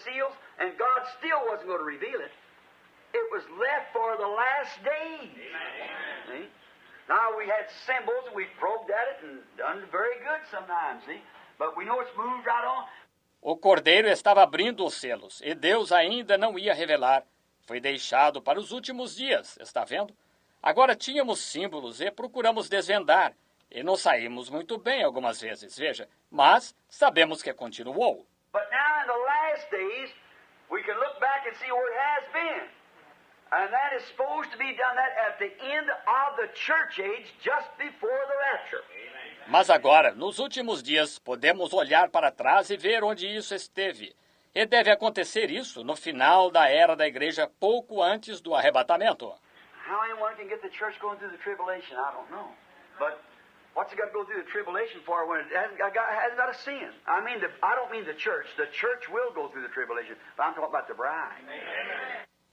seals, and God still wasn't going to reveal it. It was left for the last days. See? Now we had symbols, and we probed at it and done very good sometimes, see? But we know it's moved right on. O Cordeiro estava abrindo os selos, e Deus ainda não ia revelar. Foi deixado para os últimos dias, está vendo? Agora tínhamos símbolos e procuramos desvendar, e nos saímos muito bem algumas vezes, veja, mas sabemos que continuou. But now in the last days, we can look back and see where it has been. And that is supposed to be done that at the end of the church age, just before the rapture. Mas agora, nos últimos dias, podemos olhar para trás e ver onde isso esteve. E deve acontecer isso no final da era da igreja, pouco antes do arrebatamento. How anyone can get the church going through the tribulation, I don't know. But what's it got to go through the tribulation for when it hasn't got a sin? I don't mean the church. The church will go through the tribulation, but I'm talking about the bride.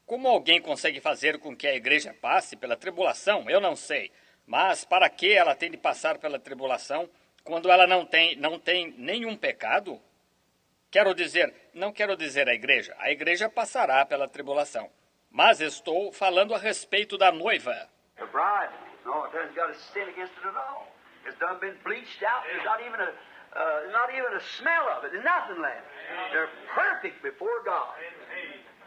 Como alguém consegue fazer com que a igreja passe pela tribulação, eu não sei. Mas para que ela tem de passar pela tribulação quando ela não tem nenhum pecado? Não quero dizer a igreja passará pela tribulação. Mas estou falando a respeito da noiva. The bride, no, it hasn't got a sin against it at all. It's done been bleached out. There's not even a smell of it. There's nothing left. They're perfect before God.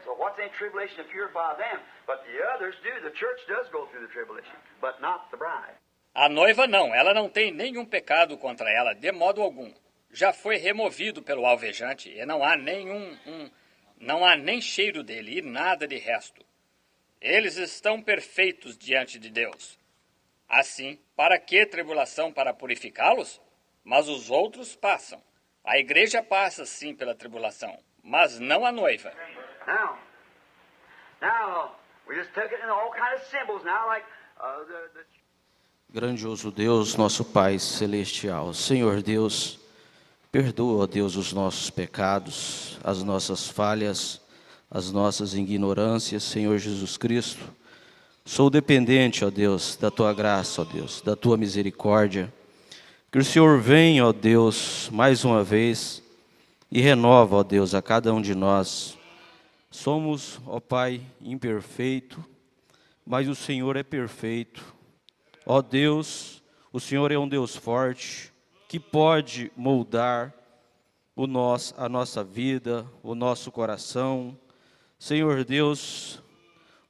So what's in tribulation to purify them? But the others do. The church does go through the tribulation, but not the bride. A noiva não, ela não tem nenhum pecado contra ela, de modo algum. Já foi removido pelo alvejante e não há nem cheiro dele e nada de resto. Eles estão perfeitos diante de Deus. Assim, para que tribulação para purificá-los? Mas os outros passam. A igreja passa sim pela tribulação, mas não a noiva. Now, we just took it in all kinds of symbols now, like Grandioso Deus, nosso Pai Celestial, Senhor Deus, perdoa, Deus, os nossos pecados, as nossas falhas, as nossas ignorâncias, Senhor Jesus Cristo. Sou dependente, ó Deus, da Tua graça, ó Deus, da Tua misericórdia. Que o Senhor venha, ó Deus, mais uma vez e renova, ó Deus, a cada um de nós. Somos, ó Pai, imperfeito, mas o Senhor é perfeito. Ó Deus, o Senhor é um Deus forte, que pode moldar a nossa vida, o nosso coração. Senhor Deus,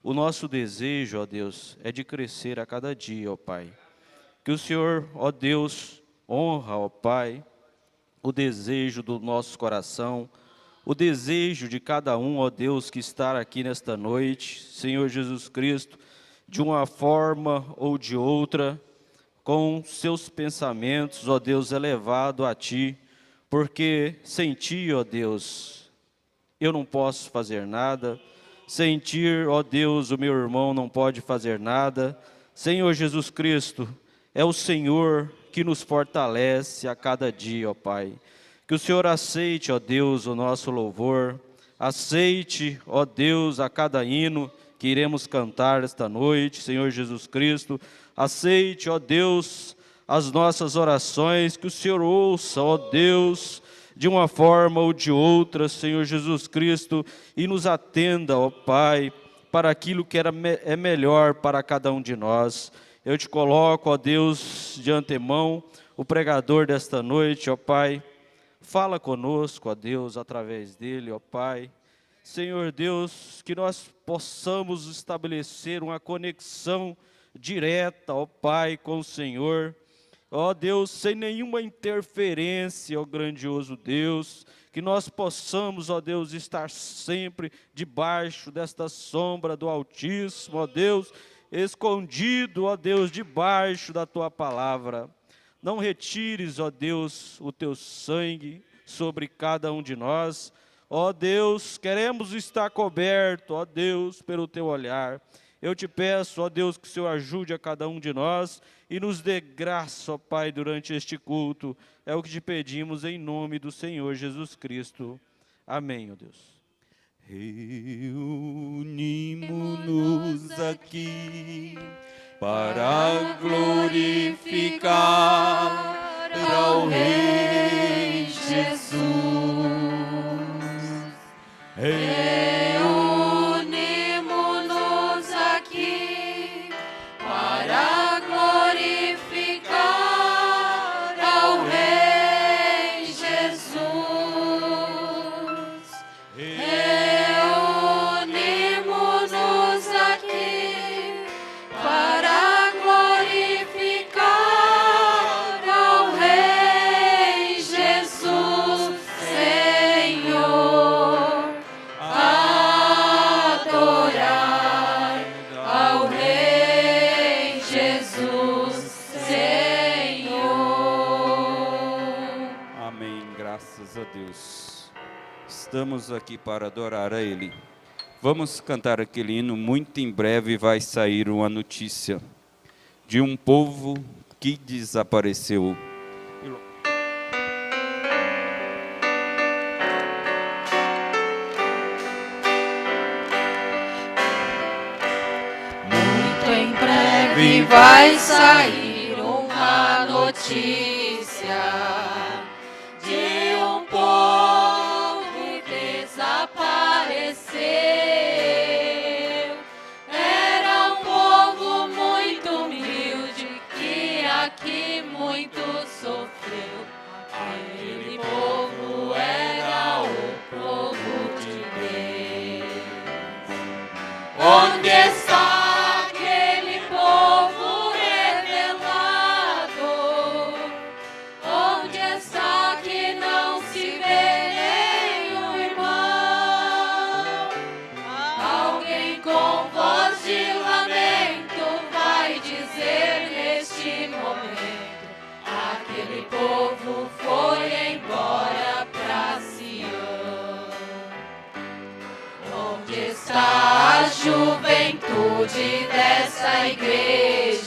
o nosso desejo, ó Deus, é de crescer a cada dia, ó Pai. Que o Senhor, ó Deus, honra, ó Pai, o desejo do nosso coração, o desejo de cada um, ó Deus, que está aqui nesta noite, Senhor Jesus Cristo, de uma forma ou de outra, com seus pensamentos, ó Deus, elevado a Ti, porque sem Ti, ó Deus, eu não posso fazer nada, sem Ti, ó Deus, o meu irmão não pode fazer nada. Senhor Jesus Cristo, é o Senhor que nos fortalece a cada dia, ó Pai. Que o Senhor aceite, ó Deus, o nosso louvor, aceite, ó Deus, a cada hino que iremos cantar esta noite, Senhor Jesus Cristo. Aceite, ó Deus, as nossas orações, que o Senhor ouça, ó Deus, de uma forma ou de outra, Senhor Jesus Cristo, e nos atenda, ó Pai, para aquilo que é melhor para cada um de nós. Eu te coloco, ó Deus, de antemão, o pregador desta noite, ó Pai. Fala conosco, ó Deus, através dele, ó Pai. Senhor Deus, que nós possamos estabelecer uma conexão direta, ó Pai, com o Senhor. Ó Deus, sem nenhuma interferência, ó grandioso Deus. Que nós possamos, ó Deus, estar sempre debaixo desta sombra do Altíssimo, ó Deus, escondido, ó Deus, debaixo da Tua palavra. Não retires, ó Deus, o Teu sangue sobre cada um de nós. Ó Deus, queremos estar coberto, ó Deus, pelo Teu olhar. Eu te peço, ó Deus, que o Senhor ajude a cada um de nós e nos dê graça, ó Pai, durante este culto. É o que te pedimos em nome do Senhor Jesus Cristo. Amém, ó Deus. Reunimos-nos aqui para glorificar ao Rei Jesus. Graças a Deus. Estamos aqui para adorar a Ele. Vamos cantar aquele hino. Muito em breve vai sair uma notícia de um povo que desapareceu. Muito em breve vai sair uma notícia de um povo que desapareceu. Era um povo muito humilde que aqui muito sofreu. Aquele povo era o povo de Deus. Onde está aquele povo revelado? Onde está que não se vê nenhum irmão? Alguém com voz de lamento vai dizer neste momento: aquele povo foi embora pra Sião. Onde está a juventude dessa igreja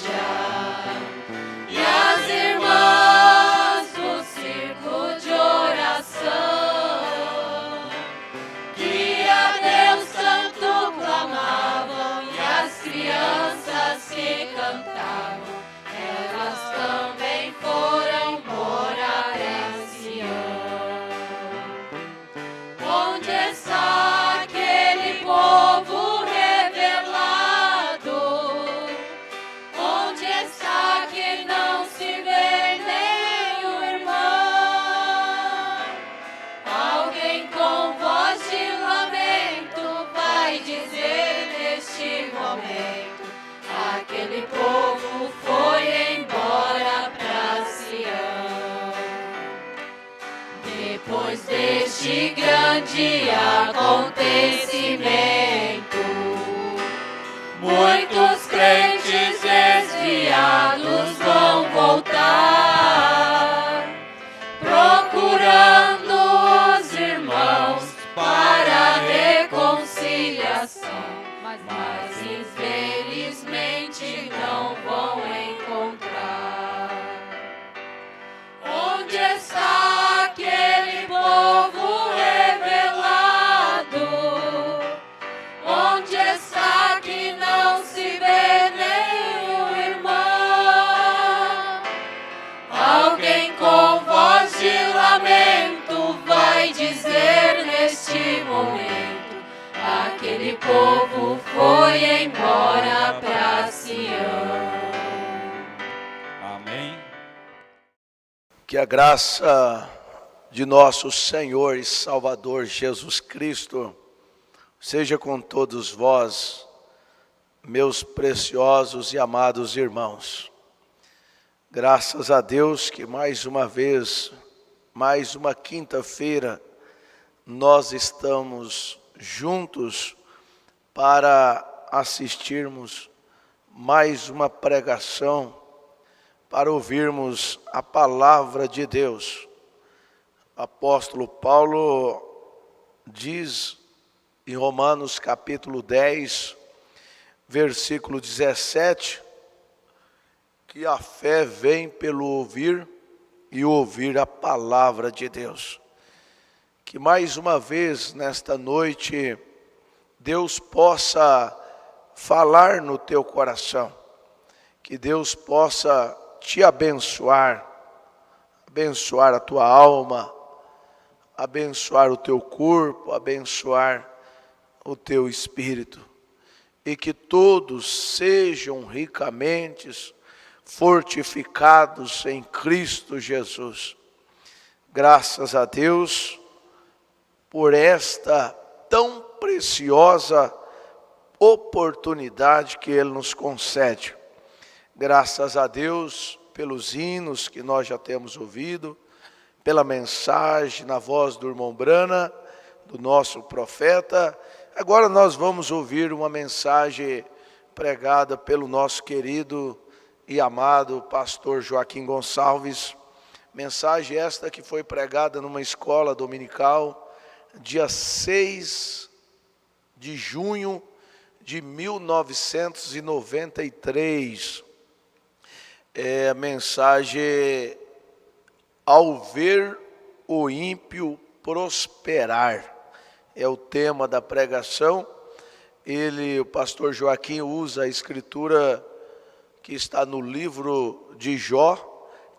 e as irmãs do círculo de oração que a Deus tanto clamavam e as crianças que cantavam? Elas também foram embora pra Sião. Onde está aquele povo revelado? Onde está que não se vê nenhum irmão? Alguém com voz de lamento vai dizer neste momento: aquele povo foi embora pra Sião. Depois deste grande acontecimento, muitos crentes desviados vão voltar, procurando os irmãos para a reconciliação, mas infelizmente não vão encontrar. Onde está aquele povo revelado? Onde está que não se vê nenhum irmão? Alguém com voz de lamento vai dizer neste momento: aquele povo foi embora pra Sião. Amém. Que a graça de nosso Senhor e Salvador Jesus Cristo seja com todos vós, meus preciosos e amados irmãos. Graças a Deus que mais uma vez, mais uma quinta-feira, nós estamos juntos para assistirmos mais uma pregação, para ouvirmos a palavra de Deus. O apóstolo Paulo diz em Romanos capítulo 10, versículo 17, que a fé vem pelo ouvir e ouvir a palavra de Deus. Que mais uma vez nesta noite Deus possa falar no teu coração, que Deus possa te abençoar, abençoar a tua alma, abençoar o teu corpo, abençoar o teu espírito, e que todos sejam ricamente fortificados em Cristo Jesus. Graças a Deus por esta tão preciosa oportunidade que Ele nos concede. Graças a Deus pelos hinos que nós já temos ouvido, pela mensagem na voz do irmão Brana, do nosso profeta. Agora nós vamos ouvir uma mensagem pregada pelo nosso querido e amado pastor Joaquim Gonçalves, Mensagem esta que foi pregada numa escola dominical, dia 6 de junho de 1993. É a mensagem: ao ver o ímpio prosperar. É o tema da pregação. O pastor Joaquim usa a escritura que está no livro de Jó,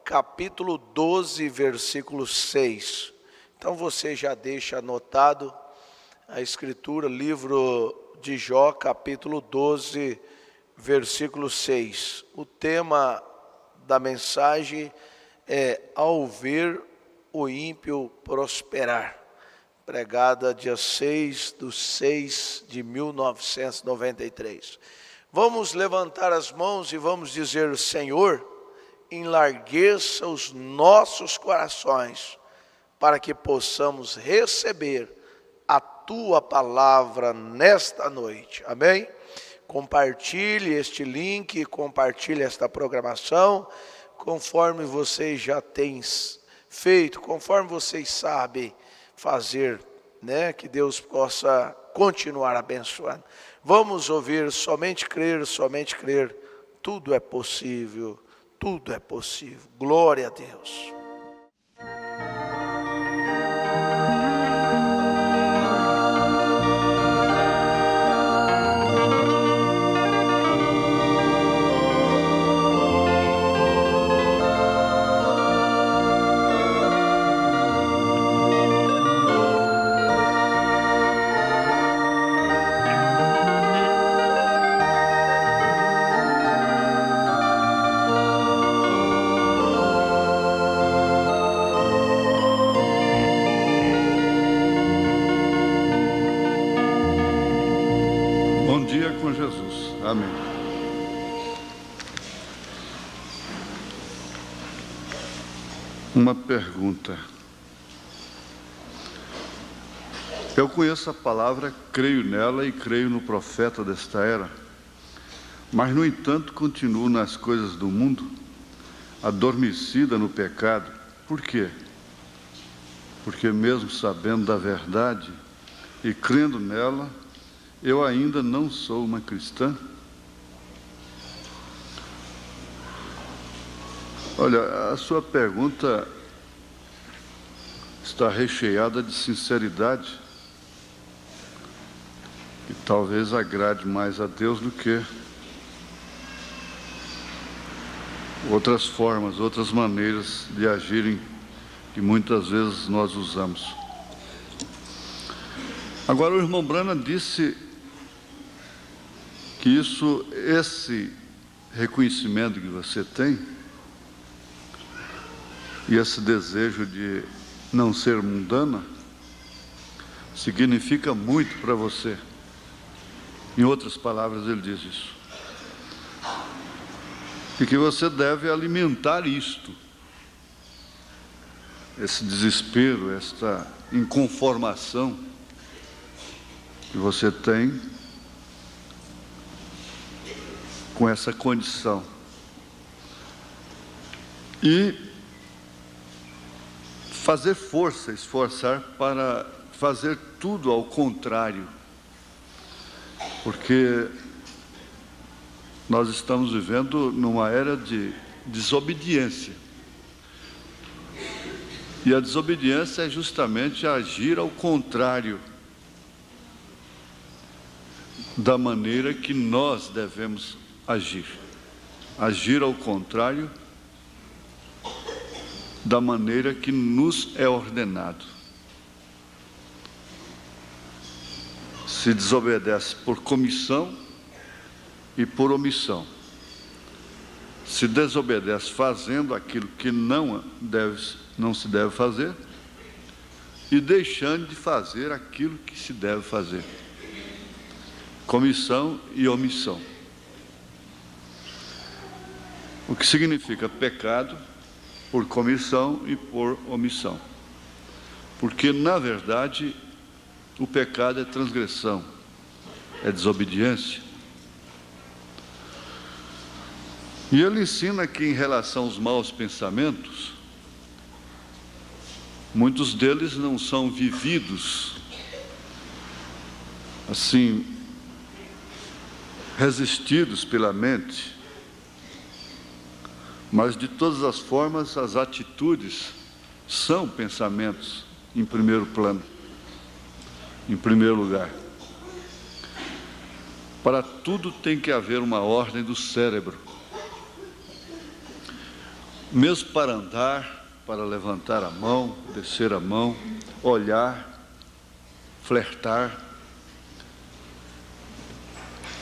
capítulo 12, versículo 6. Então você já deixa anotado a escritura, livro de Jó, capítulo 12, versículo 6. O tema da mensagem é: ao ver o ímpio prosperar. Pregada dia 6/6 de 1993. Vamos levantar as mãos e vamos dizer: Senhor, enlargueça os nossos corações, para que possamos receber a Tua palavra nesta noite. Amém? Compartilhe este link, compartilhe esta programação, conforme vocês já têm feito, conforme vocês sabem fazer, né? Que Deus possa continuar abençoando. Vamos ouvir: somente crer, tudo é possível, tudo é possível. Glória a Deus. Amém. Uma pergunta. Eu conheço a palavra, creio nela e creio no profeta desta era, mas, no entanto, continuo nas coisas do mundo, adormecida no pecado. Por quê? Porque, mesmo sabendo da verdade e crendo nela, eu ainda não sou uma cristã. Olha, a sua pergunta está recheada de sinceridade, que talvez agrade mais a Deus do que outras formas, outras maneiras de agirem que muitas vezes nós usamos. Agora, o irmão Branham disse que esse reconhecimento que você tem e esse desejo de não ser mundana significa muito para você. Em outras palavras, ele diz isso. E que você deve alimentar isto, esse desespero, esta inconformação que você tem com essa condição. E fazer força, esforçar para fazer tudo ao contrário. Porque nós estamos vivendo numa era de desobediência. E a desobediência é justamente agir ao contrário da maneira que nós devemos agir. Agir ao contrário da maneira que nos é ordenado. Se desobedece por comissão e por omissão. Se desobedece fazendo aquilo que não se deve fazer e deixando de fazer aquilo que se deve fazer. Comissão e omissão. O que significa pecado por comissão e por omissão. Porque, na verdade, o pecado é transgressão, é desobediência. E ele ensina que, em relação aos maus pensamentos, Muitos deles não são vividos assim, resistidos pela mente, mas de todas as formas as atitudes são pensamentos em primeiro plano, em primeiro lugar. Para tudo tem que haver uma ordem do cérebro. Mesmo para andar, para levantar a mão, descer a mão, olhar, flertar,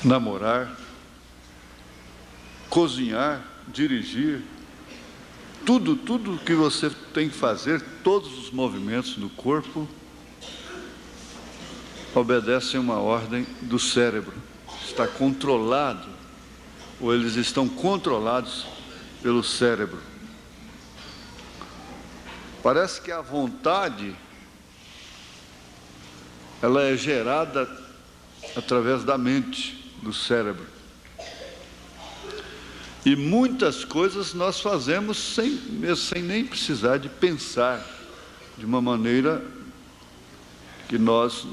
namorar, cozinhar, dirigir, tudo que você tem que fazer, todos os movimentos do corpo, obedecem uma ordem do cérebro. Está controlado, ou eles estão controlados pelo cérebro. Parece que a vontade, ela é gerada através da mente, do cérebro. E muitas coisas nós fazemos sem nem precisar de pensar, de uma maneira que nós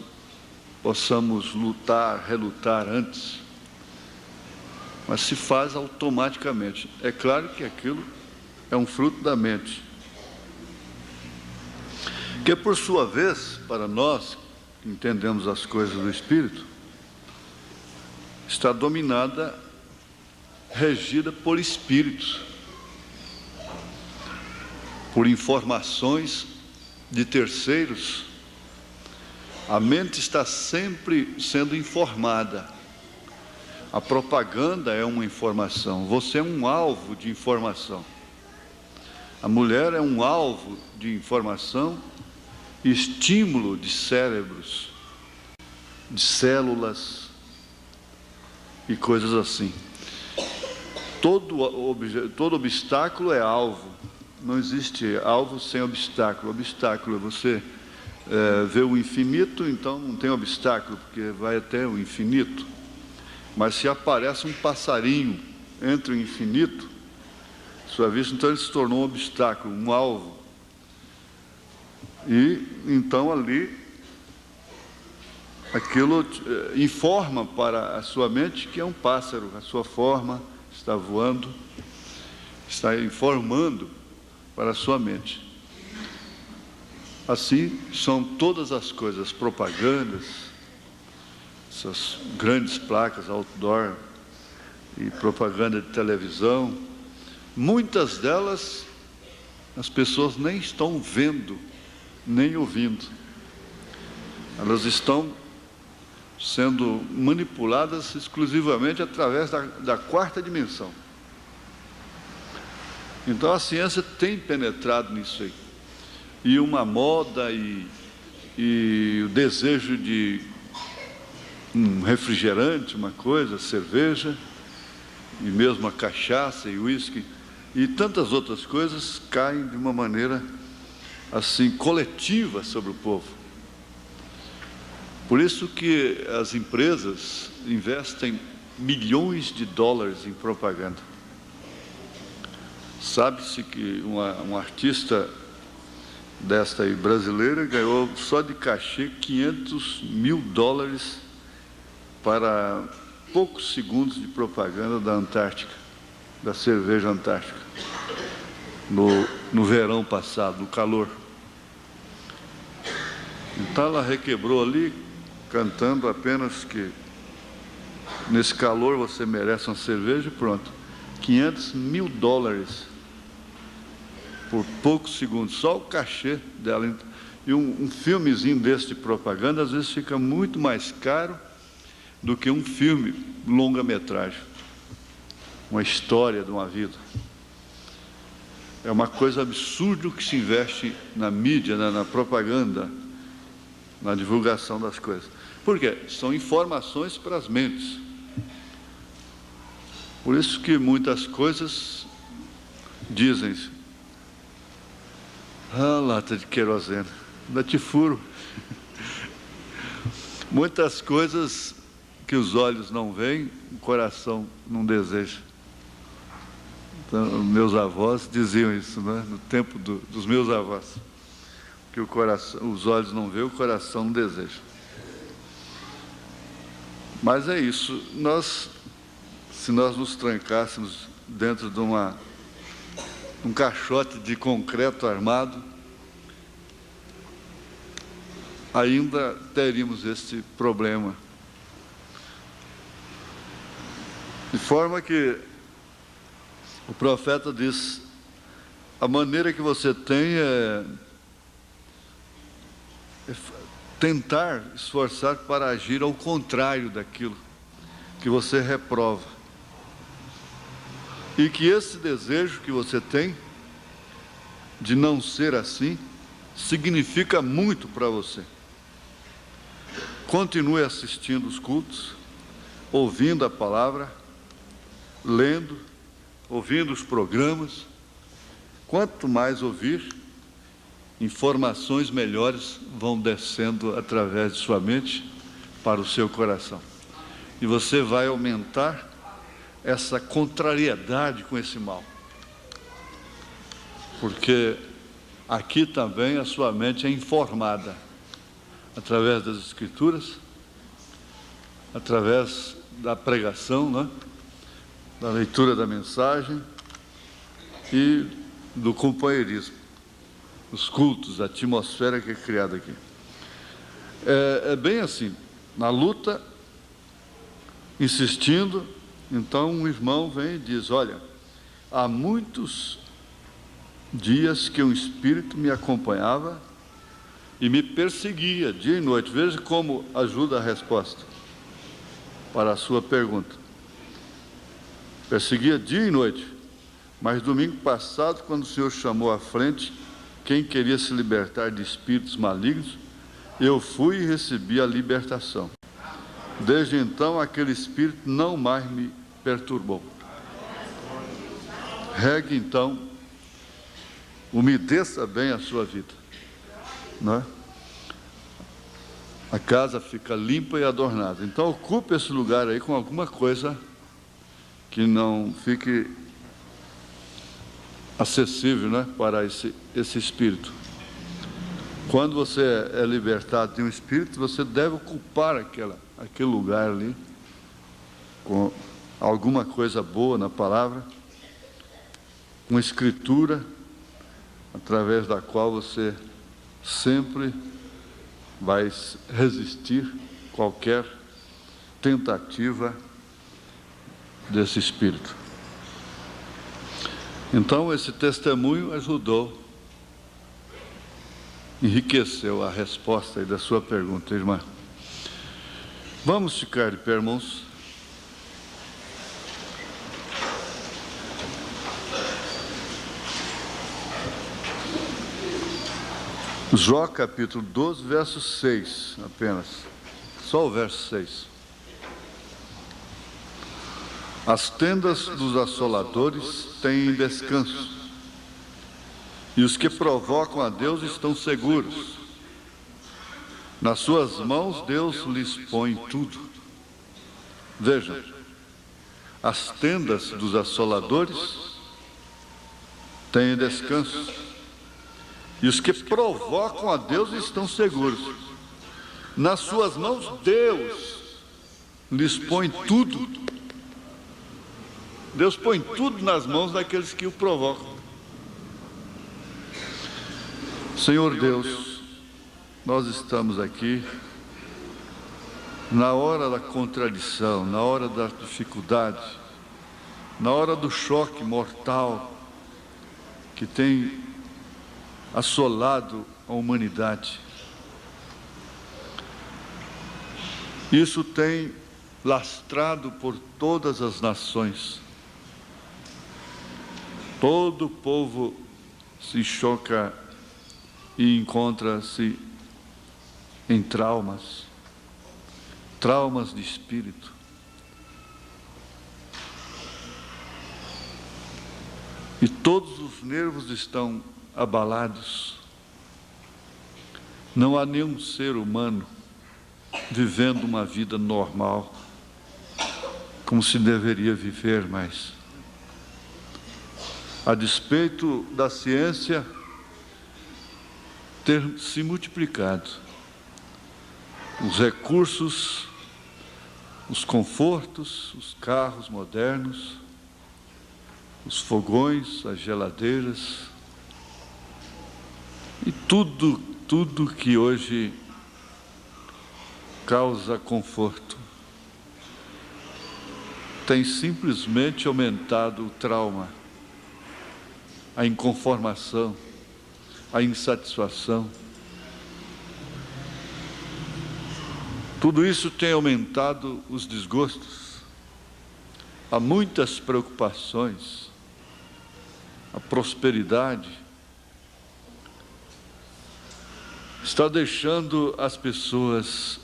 possamos lutar, relutar antes. Mas se faz automaticamente. É claro que aquilo é um fruto da mente. Que por sua vez, para nós que entendemos as coisas do Espírito, está dominada, regida por espíritos, por informações de terceiros. A mente está sempre sendo informada. A propaganda é uma informação. Você é um alvo de informação. A mulher é um alvo de informação, estímulo de cérebros, de células e coisas assim. Todo obstáculo é alvo. Não existe alvo sem obstáculo. Obstáculo é você ver o infinito, então não tem obstáculo, porque vai até o infinito. Mas se aparece um passarinho entre o infinito, sua vista, então ele se tornou um obstáculo, um alvo. E então ali, aquilo informa para a sua mente que é um pássaro, a sua forma está voando, está informando para a sua mente. Assim são todas as coisas, propagandas, essas grandes placas outdoor e propaganda de televisão, muitas delas as pessoas nem estão vendo, nem ouvindo. Elas estão sendo manipuladas exclusivamente através da quarta dimensão. Então a ciência tem penetrado nisso aí. E uma moda e o desejo de um refrigerante, uma coisa, cerveja, e mesmo a cachaça e uísque, e tantas outras coisas caem de uma maneira assim coletiva sobre o povo. Por isso que as empresas investem milhões de dólares em propaganda. Sabe-se que um artista desta aí brasileira ganhou só de cachê $500 mil para poucos segundos de propaganda da Antártica, da cerveja Antártica, no verão passado, no calor. Então ela requebrou ali, cantando apenas que nesse calor você merece uma cerveja e pronto. $500 mil por poucos segundos, só o cachê dela. E um filmezinho desse de propaganda, às vezes fica muito mais caro do que um filme longa-metragem, uma história de uma vida. É uma coisa absurda que se investe na mídia, na propaganda, na divulgação das coisas. Por quê? São informações para as mentes. Por isso que muitas coisas dizem: lata de querosene, ainda te furo. Muitas coisas que os olhos não veem, o coração não deseja. Então, meus avós diziam isso, né? No tempo dos meus avós. que o coração, os olhos não veem, o coração não deseja. Mas é isso, se nós nos trancássemos dentro de um caixote de concreto armado, ainda teríamos este problema. De forma que o profeta diz, a maneira que você tem é tentar esforçar para agir ao contrário daquilo que você reprova. E que esse desejo que você tem de não ser assim, significa muito para você. Continue assistindo os cultos, ouvindo a palavra, lendo, ouvindo os programas. Quanto mais ouvir, informações melhores vão descendo através de sua mente para o seu coração. E você vai aumentar essa contrariedade com esse mal. Porque aqui também a sua mente é informada através das Escrituras, através da pregação, né? Da leitura da mensagem e do companheirismo, os cultos, a atmosfera que é criada aqui. É bem assim, na luta, insistindo, então um irmão vem e diz, olha, há muitos dias que um espírito me acompanhava e me perseguia dia e noite. Veja como ajuda a resposta para a sua pergunta. Perseguia dia e noite, mas domingo passado, quando o Senhor chamou à frente quem queria se libertar de espíritos malignos, eu fui e recebi a libertação. Desde então, aquele espírito não mais me perturbou. Regue, então, umedeça bem a sua vida, não é? A casa fica limpa e adornada. Então, ocupe esse lugar aí com alguma coisa que não fique acessível, né, para esse espírito. Quando você é libertado de um espírito, você deve ocupar aquele lugar ali com alguma coisa boa na palavra, com escritura, através da qual você sempre vai resistir qualquer tentativa desse espírito. Então, esse testemunho ajudou, enriqueceu a resposta aí da sua pergunta, irmã. Vamos ficar de pé, irmãos. Jó capítulo 12, verso 6, apenas. Só o verso 6. As tendas dos assoladores têm descanso, e os que provocam a Deus estão seguros. Nas suas mãos Deus lhes põe tudo. Vejam, as tendas dos assoladores têm descanso, e os que provocam a Deus estão seguros. Nas suas mãos Deus lhes põe tudo. Deus põe tudo nas mãos daqueles que o provocam. Senhor Deus, nós estamos aqui na hora da contradição, na hora da dificuldade, na hora do choque mortal que tem assolado a humanidade. Isso tem lastrado por todas as nações. Todo o povo se choca e encontra-se em traumas de espírito. E todos os nervos estão abalados. Não há nenhum ser humano vivendo uma vida normal, como se deveria viver mais. A despeito da ciência, ter se multiplicado. Os recursos, os confortos, os carros modernos, os fogões, as geladeiras, e tudo que hoje causa conforto, tem simplesmente aumentado o trauma, a inconformação, a insatisfação. Tudo isso tem aumentado os desgostos. Há muitas preocupações, a prosperidade está deixando as pessoas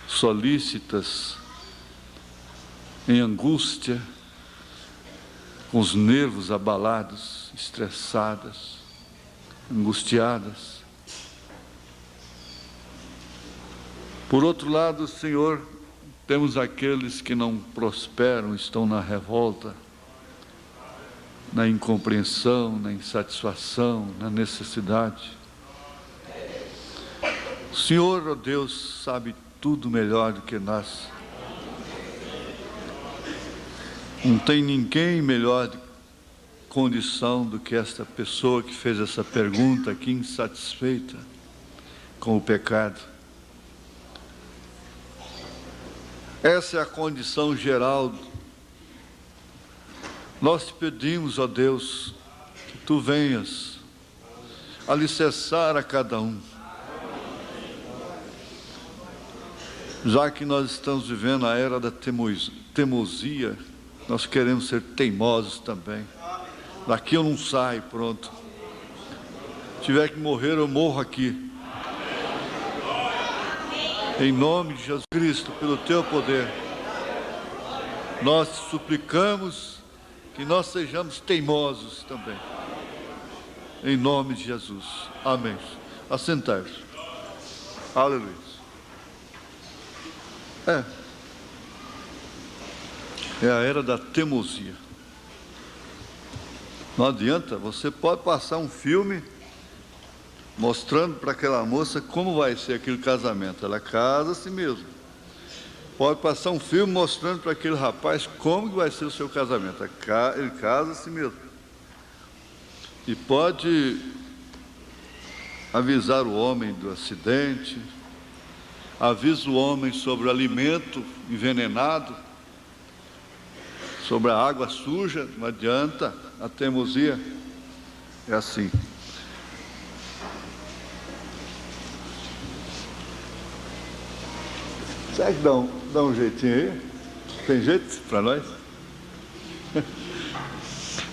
solícitas, em angústia, com os nervos abalados, estressadas, angustiadas. Por outro lado, Senhor, temos aqueles que não prosperam, estão na revolta, na incompreensão, na insatisfação, na necessidade. O Senhor, ó Deus, sabe tudo melhor do que nós. Não tem ninguém melhor condição do que esta pessoa que fez essa pergunta aqui, insatisfeita com o pecado. Essa é a condição geral. Nós te pedimos, ó Deus, que Tu venhas alicerçar a cada um. Já que nós estamos vivendo a era da teimosia, nós queremos ser teimosos também. Daqui eu não saio, pronto. Se tiver que morrer, eu morro aqui. Em nome de Jesus Cristo, pelo Teu poder, nós te suplicamos que nós sejamos teimosos também. Em nome de Jesus. Amém. Assentai-vos. Aleluia. É a era da teimosia. Não adianta, você pode passar um filme mostrando para aquela moça como vai ser aquele casamento. Ela casa-se mesmo. Pode passar um filme mostrando para aquele rapaz como que vai ser o seu casamento. Ele casa-se mesmo. E pode avisar o homem do acidente, avisa o homem sobre o alimento envenenado, sobre a água suja. Não adianta, a teimosia é assim. Será que dá um jeitinho aí? Tem jeito para nós?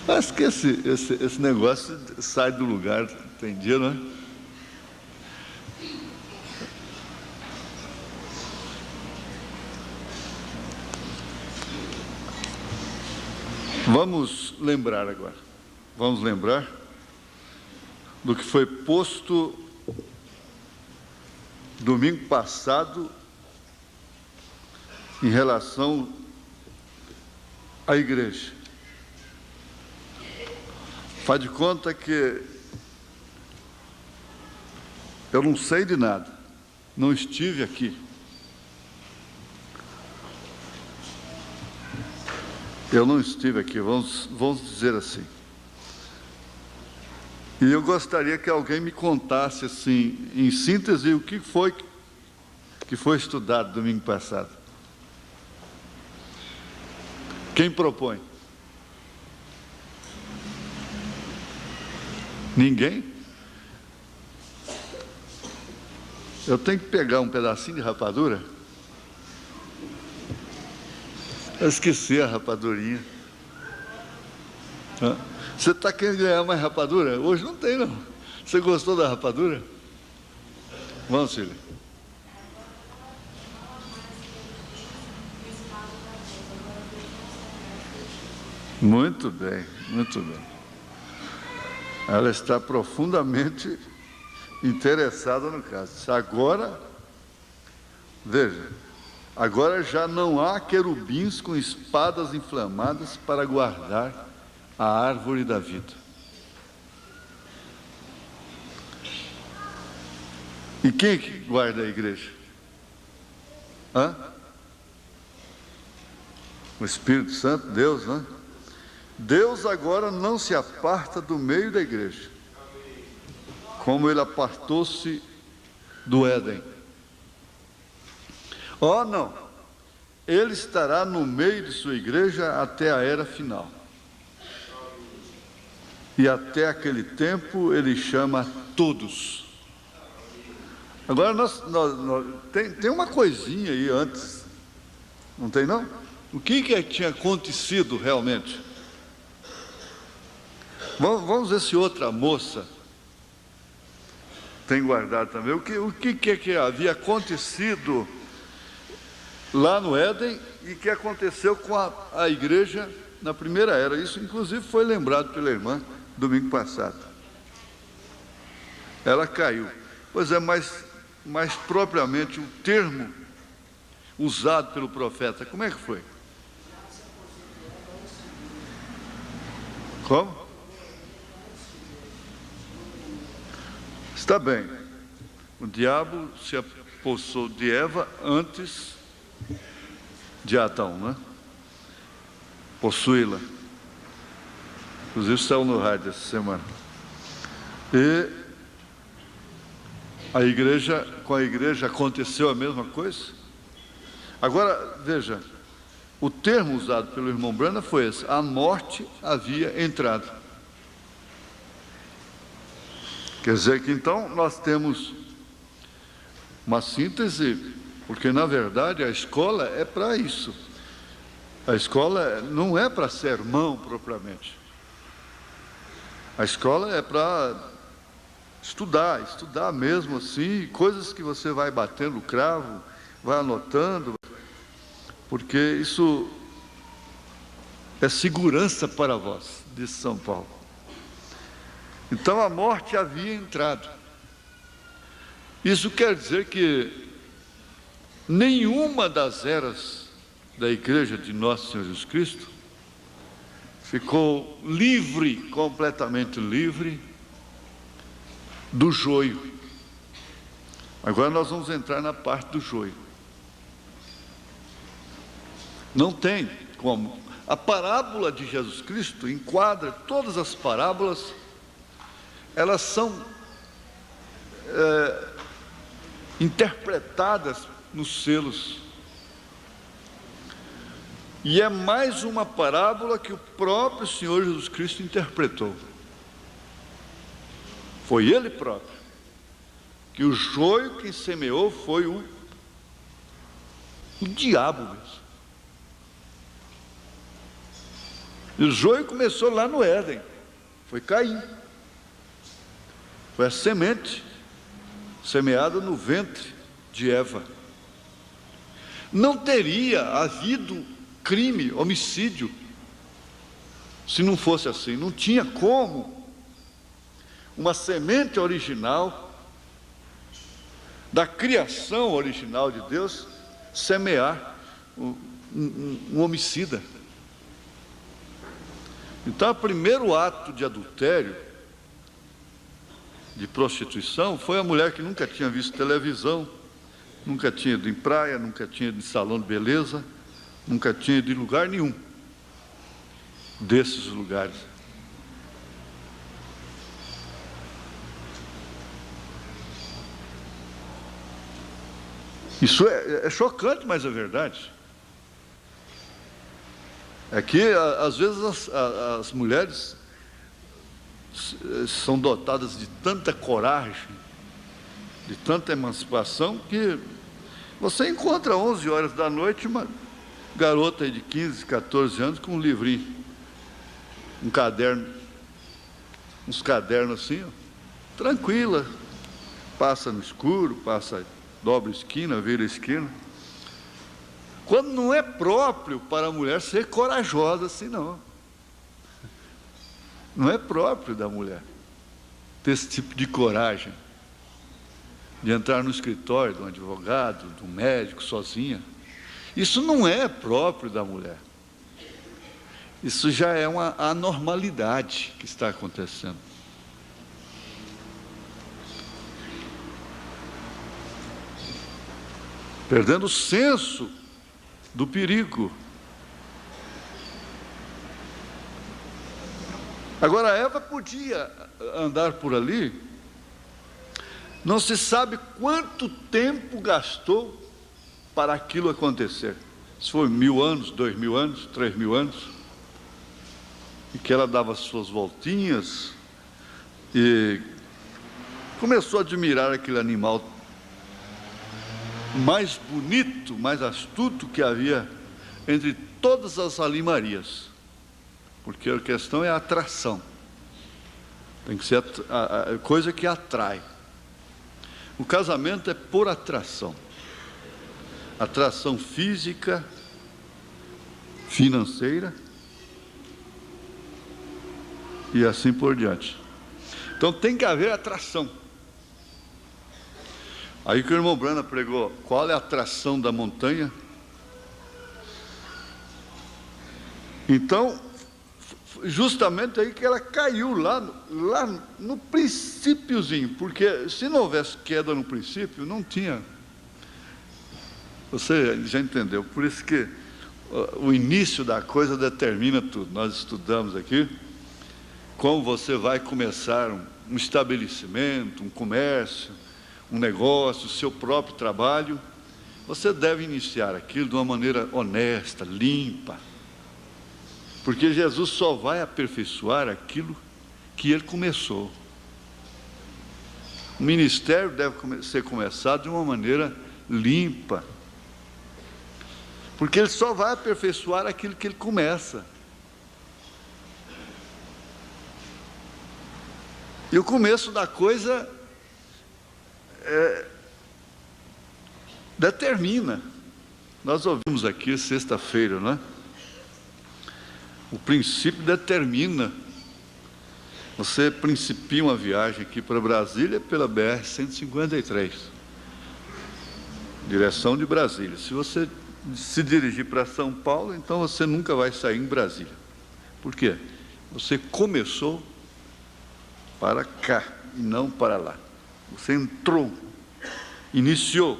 Acho que esse negócio sai do lugar, tem dia, não é? Vamos lembrar agora. Vamos lembrar do que foi posto domingo passado em relação à igreja. Faz de conta que eu não sei de nada, não estive aqui. Eu não estive aqui, vamos dizer assim. E eu gostaria que alguém me contasse, assim, em síntese, o que foi estudado domingo passado. Quem propõe? Ninguém? Eu tenho que pegar um pedacinho de rapadura? Eu esqueci a rapadurinha. Você está querendo ganhar mais rapadura? Hoje não tem, não. Você gostou da rapadura? Vamos, filho. Muito bem, muito bem. Ela está profundamente interessada no caso. Agora, veja, agora já não há querubins com espadas inflamadas para guardar a árvore da vida. E quem que guarda a igreja? Hã? O Espírito Santo, Deus, né? Deus agora não se aparta do meio da igreja, como ele apartou-se do Éden. Oh, não. Ele estará no meio de sua igreja até a era final. E até aquele tempo ele chama todos. Agora tem uma coisinha aí antes. Não tem não? O que tinha acontecido realmente? Vamos ver se outra moça tem guardado também. O que havia acontecido lá no Éden e que aconteceu com a igreja na primeira era? Isso, inclusive, foi lembrado pela irmã domingo passado. Ela caiu. Pois é, mas propriamente o termo usado pelo profeta, como é que foi? Como? Está bem. O diabo se apossou de Eva antes de Adão, né? Possuí-la. Inclusive saiu no rádio essa semana. E com a igreja aconteceu a mesma coisa. Agora, veja, o termo usado pelo irmão Brana foi esse: a morte havia entrado. Quer dizer que então nós temos uma síntese, porque na verdade a escola é para isso. A escola não é para sermão propriamente. A escola é para estudar mesmo assim, coisas que você vai batendo o cravo, vai anotando, porque isso é segurança para vós, disse São Paulo. Então a morte havia entrado. Isso quer dizer que nenhuma das eras da igreja de Nosso Senhor Jesus Cristo ficou livre, completamente livre do joio. Agora nós vamos entrar na parte do joio. Não tem como. A parábola de Jesus Cristo enquadra todas as parábolas. Elas são interpretadas nos selos. E é mais uma parábola que o próprio Senhor Jesus Cristo interpretou. Foi Ele próprio. Que o joio que semeou foi o diabo mesmo. E o joio começou lá no Éden. Foi Caim. Foi a semente semeada no ventre de Eva. Não teria havido crime, homicídio, se não fosse assim. Não tinha como uma semente original, da criação original de Deus, semear um homicida. Então, o primeiro ato de adultério, de prostituição, foi a mulher que nunca tinha visto televisão, nunca tinha ido em praia, nunca tinha ido em salão de beleza, nunca tinha ido em lugar nenhum desses lugares. Isso é chocante, mas é verdade. É que, às vezes, as mulheres são dotadas de tanta coragem, de tanta emancipação, que você encontra 11 horas da noite uma garota de 15, 14 anos com um livrinho, um caderno, uns cadernos assim, ó, tranquila, passa no escuro, dobra esquina, vira esquina. Quando não é próprio para a mulher ser corajosa assim, não. Não é próprio da mulher ter esse tipo de coragem, de entrar no escritório de um advogado, de um médico, sozinha. Isso não é próprio da mulher. Isso já é uma anormalidade que está acontecendo. perdendo o senso do perigo. Agora, Eva podia andar por ali, não se sabe quanto tempo gastou para aquilo acontecer. Se foi 1000 anos, 2000 anos, 3000 anos, e que ela dava suas voltinhas e começou a admirar aquele animal mais bonito, mais astuto que havia entre todas as alimarias, porque a questão é a atração, tem que ser a coisa que atrai. O casamento é por atração, atração física, financeira e assim por diante. Então tem que haver atração. Aí que o irmão Brana pregou, qual é a atração da montanha? Então, justamente aí que ela caiu lá no princípiozinho, porque se não houvesse queda no princípio, não tinha. Você já entendeu, por isso que o início da coisa determina tudo. Nós estudamos aqui como você vai começar um estabelecimento, um comércio, um negócio, o seu próprio trabalho. Você deve iniciar aquilo de uma maneira honesta, limpa, porque Jesus só vai aperfeiçoar aquilo que Ele começou. O ministério deve ser começado de uma maneira limpa, porque Ele só vai aperfeiçoar aquilo que Ele começa. E o começo da coisa determina. Nós ouvimos aqui sexta-feira, não é? O princípio determina. Você principia uma viagem aqui para Brasília pela BR-153, direção de Brasília. Se você se dirigir para São Paulo, então você nunca vai sair em Brasília. Por quê? Você começou para cá e não para lá. Você entrou, iniciou.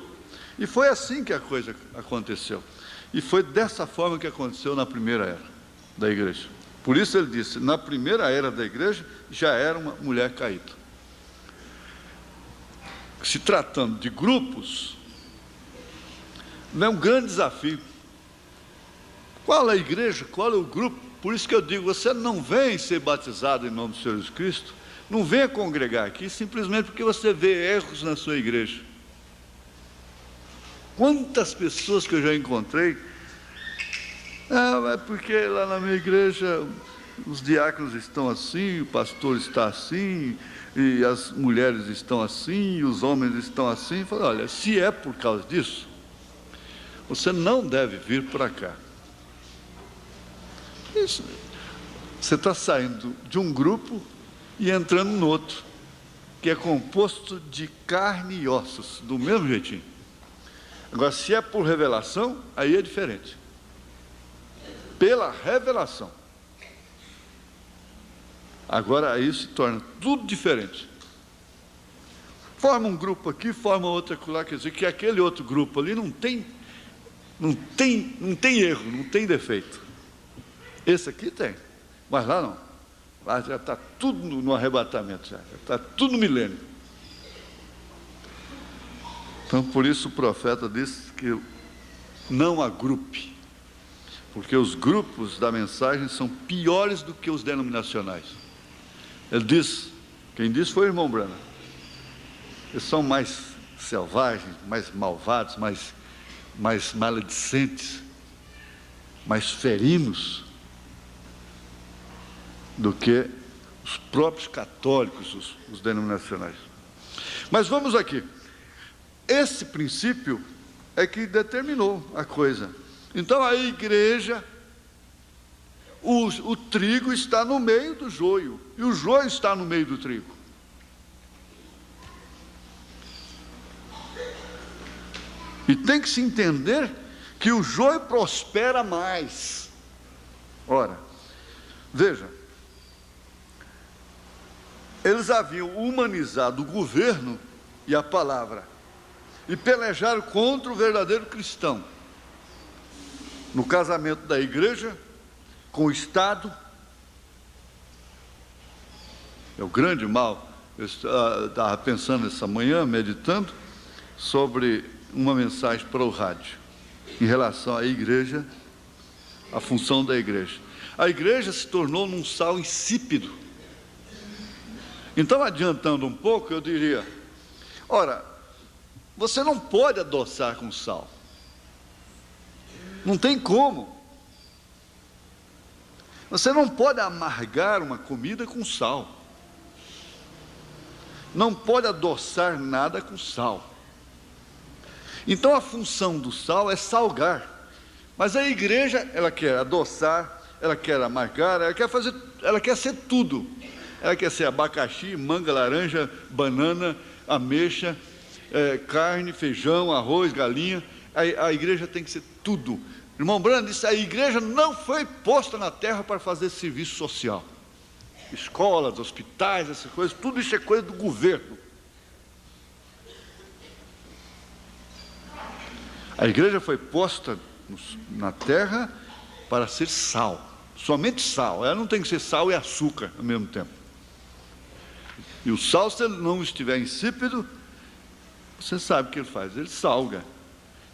E foi assim que a coisa aconteceu. E foi dessa forma que aconteceu na primeira era da igreja. Por isso ele disse, na primeira era da igreja, já era uma mulher caída. Se tratando de grupos, é um grande desafio. Qual é a igreja? Qual é o grupo? Por isso que eu digo, você não vem ser batizado em nome do Senhor Jesus Cristo, não venha congregar aqui simplesmente porque você vê erros na sua igreja. Quantas pessoas que eu já encontrei, é porque lá na minha igreja os diáconos estão assim, o pastor está assim, e as mulheres estão assim, e os homens estão assim. Eu falei, olha, se é por causa disso, você não deve vir para cá. Isso, você está saindo de um grupo e entrando no outro, que é composto de carne e ossos, do mesmo jeitinho. Agora, se é por revelação, aí é diferente. Pela revelação. Agora, aí se torna tudo diferente. Forma um grupo aqui, forma outro lá, quer dizer que aquele outro grupo ali não tem erro, não tem defeito. Esse aqui tem, mas lá não. Lá já está tudo no arrebatamento, já está tudo no milênio. Então, por isso o profeta disse que não agrupe, porque os grupos da mensagem são piores do que os denominacionais. Ele disse, quem disse foi o irmão Brana, eles são mais selvagens, mais malvados, mais maledicentes, mais ferinos do que os próprios católicos, os denominacionais. Mas vamos aqui. Esse princípio é que determinou a coisa. Então a igreja, o trigo está no meio do joio, e o joio está no meio do trigo. E tem que se entender que o joio prospera mais. Ora, veja, eles haviam humanizado o governo e a palavra. e pelejaram contra o verdadeiro cristão. No casamento da igreja, com o Estado, é o grande mal. Eu estava pensando essa manhã, meditando, sobre uma mensagem para o rádio, em relação à igreja, a função da igreja. A igreja se tornou num sal insípido. Então, adiantando um pouco, eu diria, ora, você não pode adoçar com sal. Não tem como. Você não pode amargar uma comida com sal. Não pode adoçar nada com sal. Então a função do sal é salgar. Mas a igreja, ela quer adoçar, ela quer amargar, ela quer ser tudo. Ela quer ser abacaxi, manga, laranja, banana, ameixa, carne, feijão, arroz, galinha. A igreja tem que ser tudo. Irmão Brando disse, a igreja não foi posta na terra para fazer serviço social. Escolas, hospitais, essas coisas, tudo isso é coisa do governo. A igreja foi posta na terra para ser sal, somente sal. Ela não tem que ser sal e açúcar ao mesmo tempo. E o sal, se ele não estiver insípido, você sabe o que ele faz, ele salga.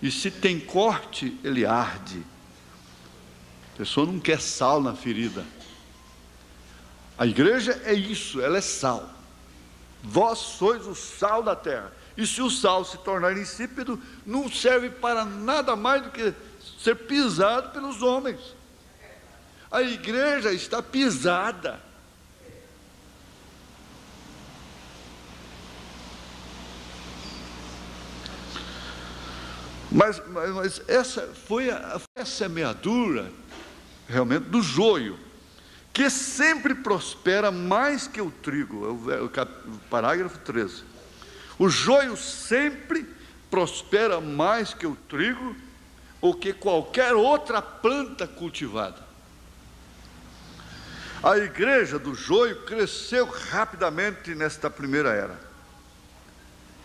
E se tem corte, ele arde. A pessoa não quer sal na ferida. A igreja é isso, ela é sal. Vós sois o sal da terra. E se o sal se tornar insípido, não serve para nada mais do que ser pisado pelos homens. A igreja está pisada. Mas essa foi a semeadura, realmente, do joio, que sempre prospera mais que o trigo, o parágrafo 13. O joio sempre prospera mais que o trigo, ou que qualquer outra planta cultivada. A igreja do joio cresceu rapidamente nesta primeira era.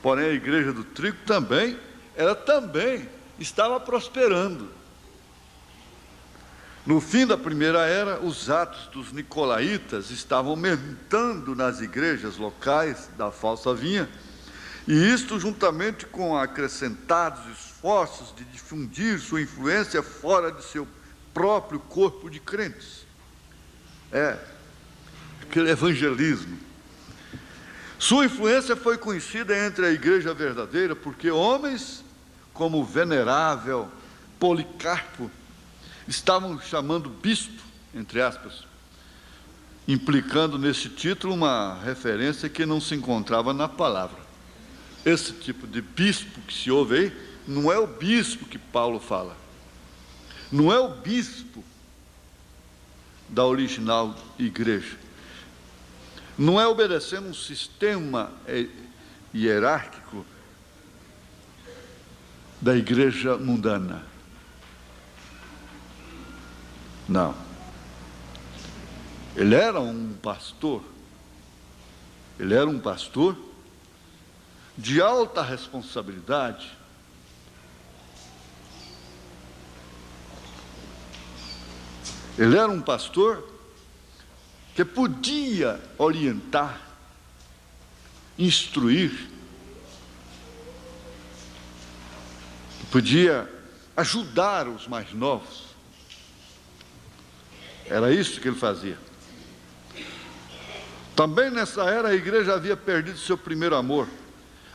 Porém, a igreja do trigo também, ela também estava prosperando. No fim da primeira era, os atos dos nicolaítas estavam aumentando nas igrejas locais da falsa vinha, e isto juntamente com acrescentados esforços de difundir sua influência fora de seu próprio corpo de crentes. Aquele evangelismo. Sua influência foi conhecida entre a igreja verdadeira, porque homens como o venerável Policarpo estavam chamando bispo, entre aspas, implicando nesse título uma referência que não se encontrava na palavra. Esse tipo de bispo que se ouve aí, não é o bispo que Paulo fala. Não é o bispo da original igreja. Não é obedecendo um sistema hierárquico da igreja mundana. Não. Ele era um pastor. Ele era um pastor de alta responsabilidade. Ele era um pastor que podia orientar, instruir, podia ajudar os mais novos. Era isso que ele fazia. Também nessa era a igreja havia perdido seu primeiro amor.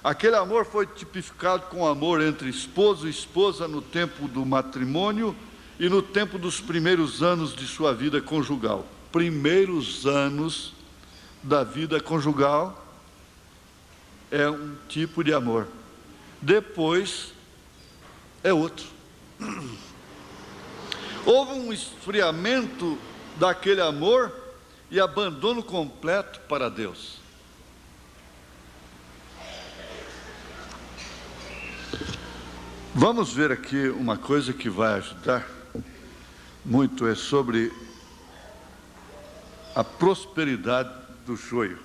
Aquele amor foi tipificado com amor entre esposo e esposa no tempo do matrimônio e no tempo dos primeiros anos de sua vida conjugal. Primeiros anos da vida conjugal é um tipo de amor. Depois é outro. Houve um esfriamento daquele amor e abandono completo para Deus. Vamos ver aqui uma coisa que vai ajudar muito, é sobre a prosperidade do joio.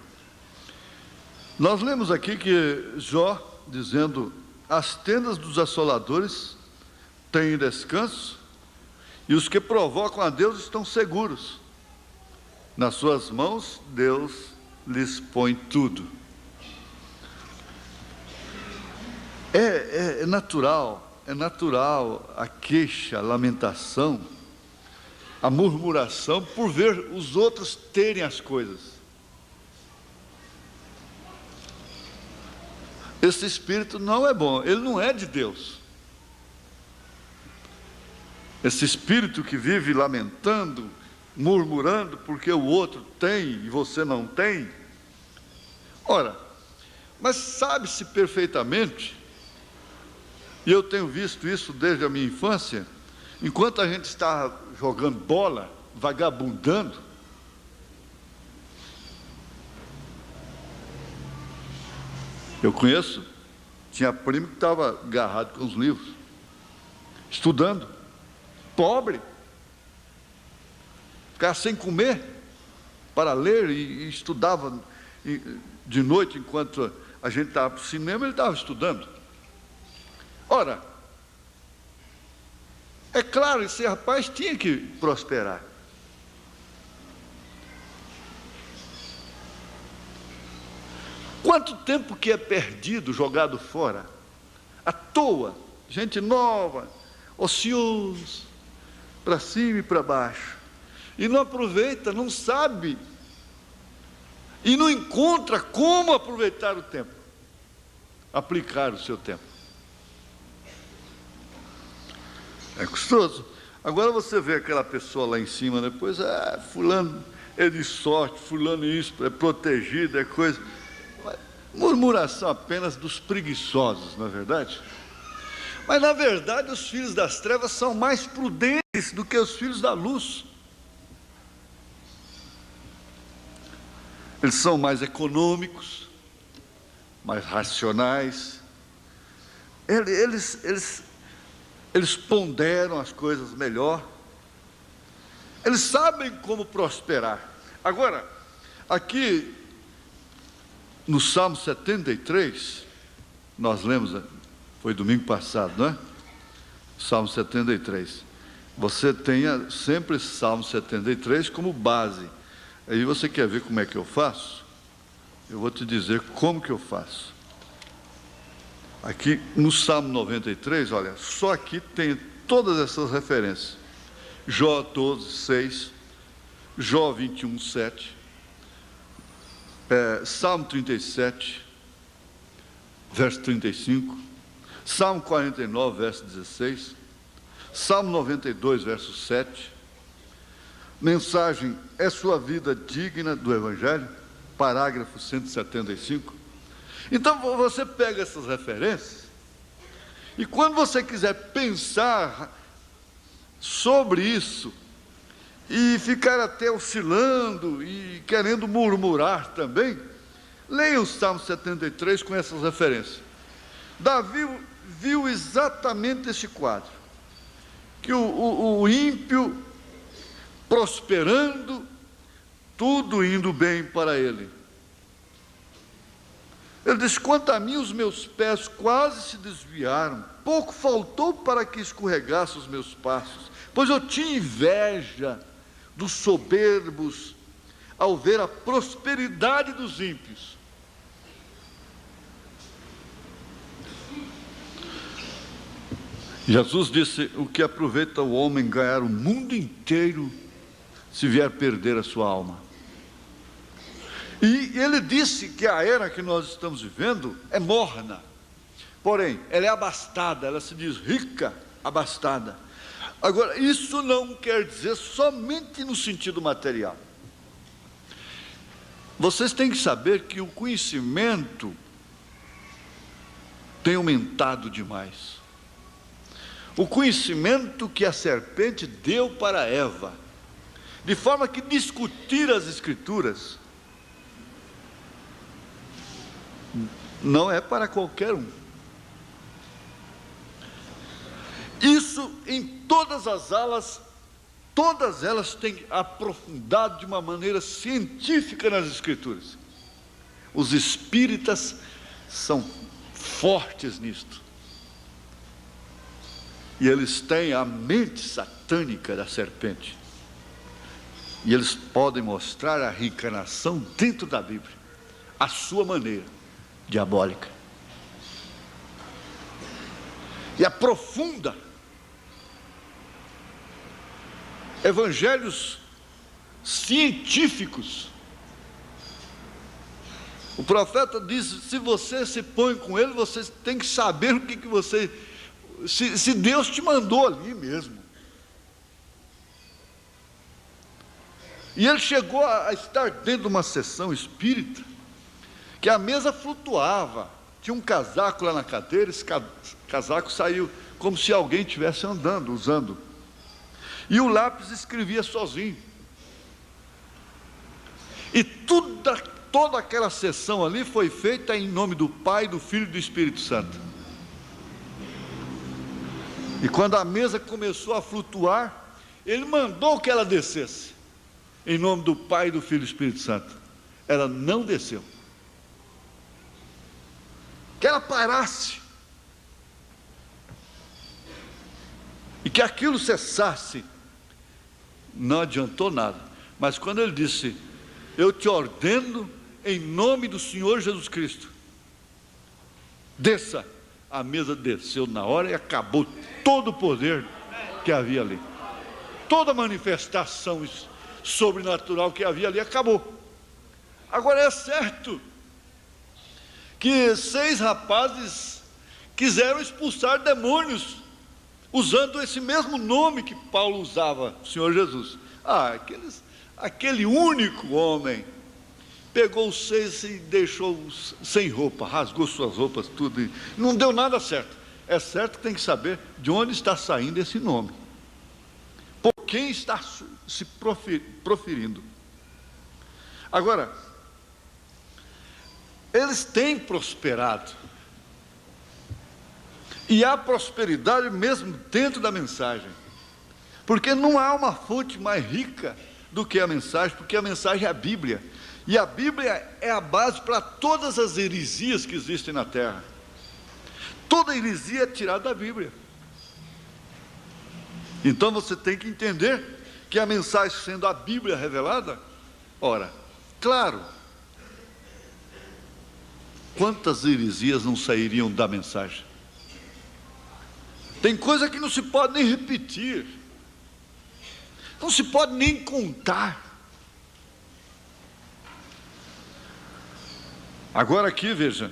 Nós lemos aqui que Jó, dizendo as tendas dos assoladores têm descanso, e os que provocam a Deus estão seguros. Nas suas mãos, Deus lhes põe tudo. É natural a queixa, a lamentação, a murmuração por ver os outros terem as coisas. Esse espírito não é bom, ele não é de Deus. Esse espírito que vive lamentando, murmurando porque o outro tem e você não tem. Ora, mas sabe-se perfeitamente, e eu tenho visto isso desde a minha infância, enquanto a gente está jogando bola, vagabundando, eu conheço, tinha primo que estava agarrado com os livros, estudando, pobre, ficava sem comer para ler e estudava de noite, enquanto a gente estava para o cinema, ele estava estudando. Ora, é claro, esse rapaz tinha que prosperar. Quanto tempo que é perdido, jogado fora, à toa, gente nova, ocioso, para cima e para baixo, e não aproveita, não sabe, e não encontra como aproveitar o tempo, aplicar o seu tempo. É custoso. Agora você vê aquela pessoa lá em cima, depois, fulano é de sorte, fulano isso, é protegido, é coisa. Murmuração apenas dos preguiçosos, não é verdade? Mas, na verdade, os filhos das trevas são mais prudentes do que os filhos da luz. Eles são mais econômicos, mais racionais. Eles ponderam as coisas melhor. Eles sabem como prosperar. Agora, aqui no Salmo 73, nós lemos, foi domingo passado, não é? Salmo 73. Você tenha sempre Salmo 73 como base. Aí você quer ver como é que eu faço? Eu vou te dizer como que eu faço. Aqui no Salmo 93, olha, só aqui tem todas essas referências. Jó 12, 6, Jó 21, 7, Salmo 37, verso 35, Salmo 49, verso 16, Salmo 92, verso 7, mensagem, é sua vida digna do Evangelho? Parágrafo 175. Então você pega essas referências, e quando você quiser pensar sobre isso, e ficar até oscilando, e querendo murmurar também, leia o Salmo 73 com essas referências. Davi viu exatamente esse quadro, que o ímpio prosperando, tudo indo bem para ele. Ele diz, quanto a mim, os meus pés quase se desviaram, pouco faltou para que escorregasse os meus passos, pois eu tinha inveja dos soberbos, ao ver a prosperidade dos ímpios. Jesus disse, o que aproveita o homem ganhar o mundo inteiro, se vier perder a sua alma. E ele disse que a era que nós estamos vivendo é morna, porém, ela é abastada, ela se diz rica, abastada. Agora, isso não quer dizer somente no sentido material. Vocês têm que saber que o conhecimento tem aumentado demais. O conhecimento que a serpente deu para Eva, de forma que discutir as Escrituras não é para qualquer um. Isso em todas as alas, todas elas têm aprofundado de uma maneira científica nas Escrituras. Os espíritas são fortes nisto. E eles têm a mente satânica da serpente. E eles podem mostrar a reencarnação dentro da Bíblia, à sua maneira diabólica. E aprofunda evangelhos científicos. O profeta diz: se você se põe com ele, você tem que saber o que você... Se Deus te mandou ali mesmo. E ele chegou a estar dentro de uma sessão espírita, que a mesa flutuava. Tinha um casaco lá na cadeira, esse casaco saiu como se alguém estivesse andando, usando. E o lápis escrevia sozinho. E toda aquela sessão ali foi feita em nome do Pai, do Filho e do Espírito Santo. E quando a mesa começou a flutuar, ele mandou que ela descesse, em nome do Pai, do Filho e do Espírito Santo. Ela não desceu. Que ela parasse. E que aquilo cessasse. Não adiantou nada. Mas quando ele disse: eu te ordeno em nome do Senhor Jesus Cristo, desça, a mesa desceu na hora e acabou todo o poder que havia ali. Toda manifestação sobrenatural que havia ali acabou. Agora é certo que 6 rapazes quiseram expulsar demônios usando esse mesmo nome que Paulo usava, o Senhor Jesus. Aquele único homem pegou os 6 e deixou sem roupa, rasgou suas roupas, tudo, e não deu nada certo. É certo que tem que saber de onde está saindo esse nome, por quem está se proferindo. Agora, eles têm prosperado, e há prosperidade mesmo dentro da mensagem, porque não há uma fonte mais rica do que a mensagem, porque a mensagem é a Bíblia, e a Bíblia é a base para todas as heresias que existem na terra. Toda heresia é tirada da Bíblia. Então você tem que entender que a mensagem, sendo a Bíblia revelada, ora, claro, quantas heresias não sairiam da mensagem? Tem coisa que não se pode nem repetir, não se pode nem contar. Agora aqui, veja,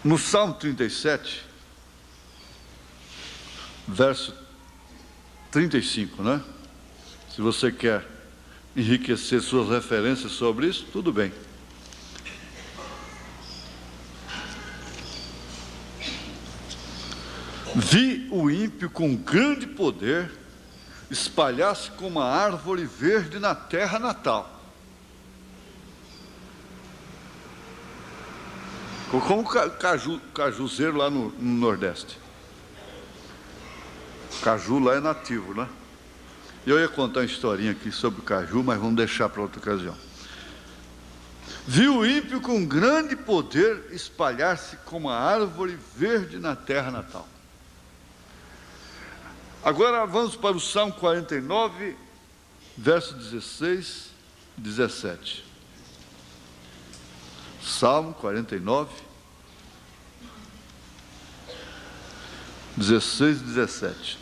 no Salmo 37, verso 35, né? Se você quer enriquecer suas referências sobre isso, tudo bem. Vi o ímpio com grande poder espalhar-se como uma árvore verde na terra natal. Como cajuzeiro lá no Nordeste. Caju lá é nativo, né? Eu ia contar uma historinha aqui sobre o caju, mas vamos deixar para outra ocasião. Viu o ímpio com grande poder espalhar-se como uma árvore verde na terra natal. Agora vamos para o Salmo 49, verso 16 e 17. Salmo 49, 16 e 17.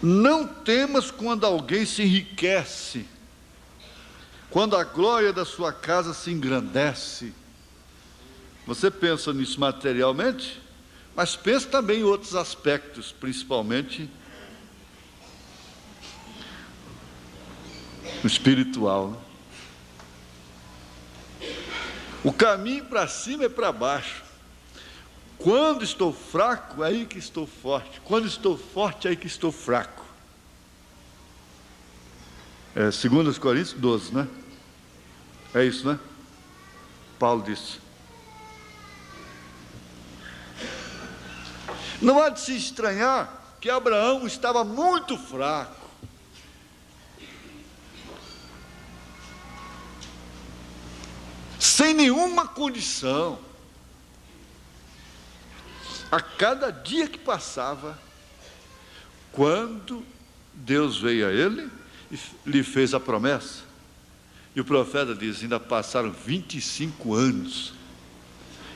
Não temas quando alguém se enriquece, quando a glória da sua casa se engrandece. Você pensa nisso materialmente, mas pensa também em outros aspectos, principalmente no espiritual. O caminho para cima é para baixo. Quando estou fraco, é aí que estou forte. Quando estou forte, é aí que estou fraco. 2 Coríntios 12, né? É isso, né? Paulo disse. Não há de se estranhar que Abraão estava muito fraco. Sem nenhuma condição. a cada dia que passava, quando Deus veio a ele e lhe fez a promessa. E o profeta diz: ainda passaram 25 anos.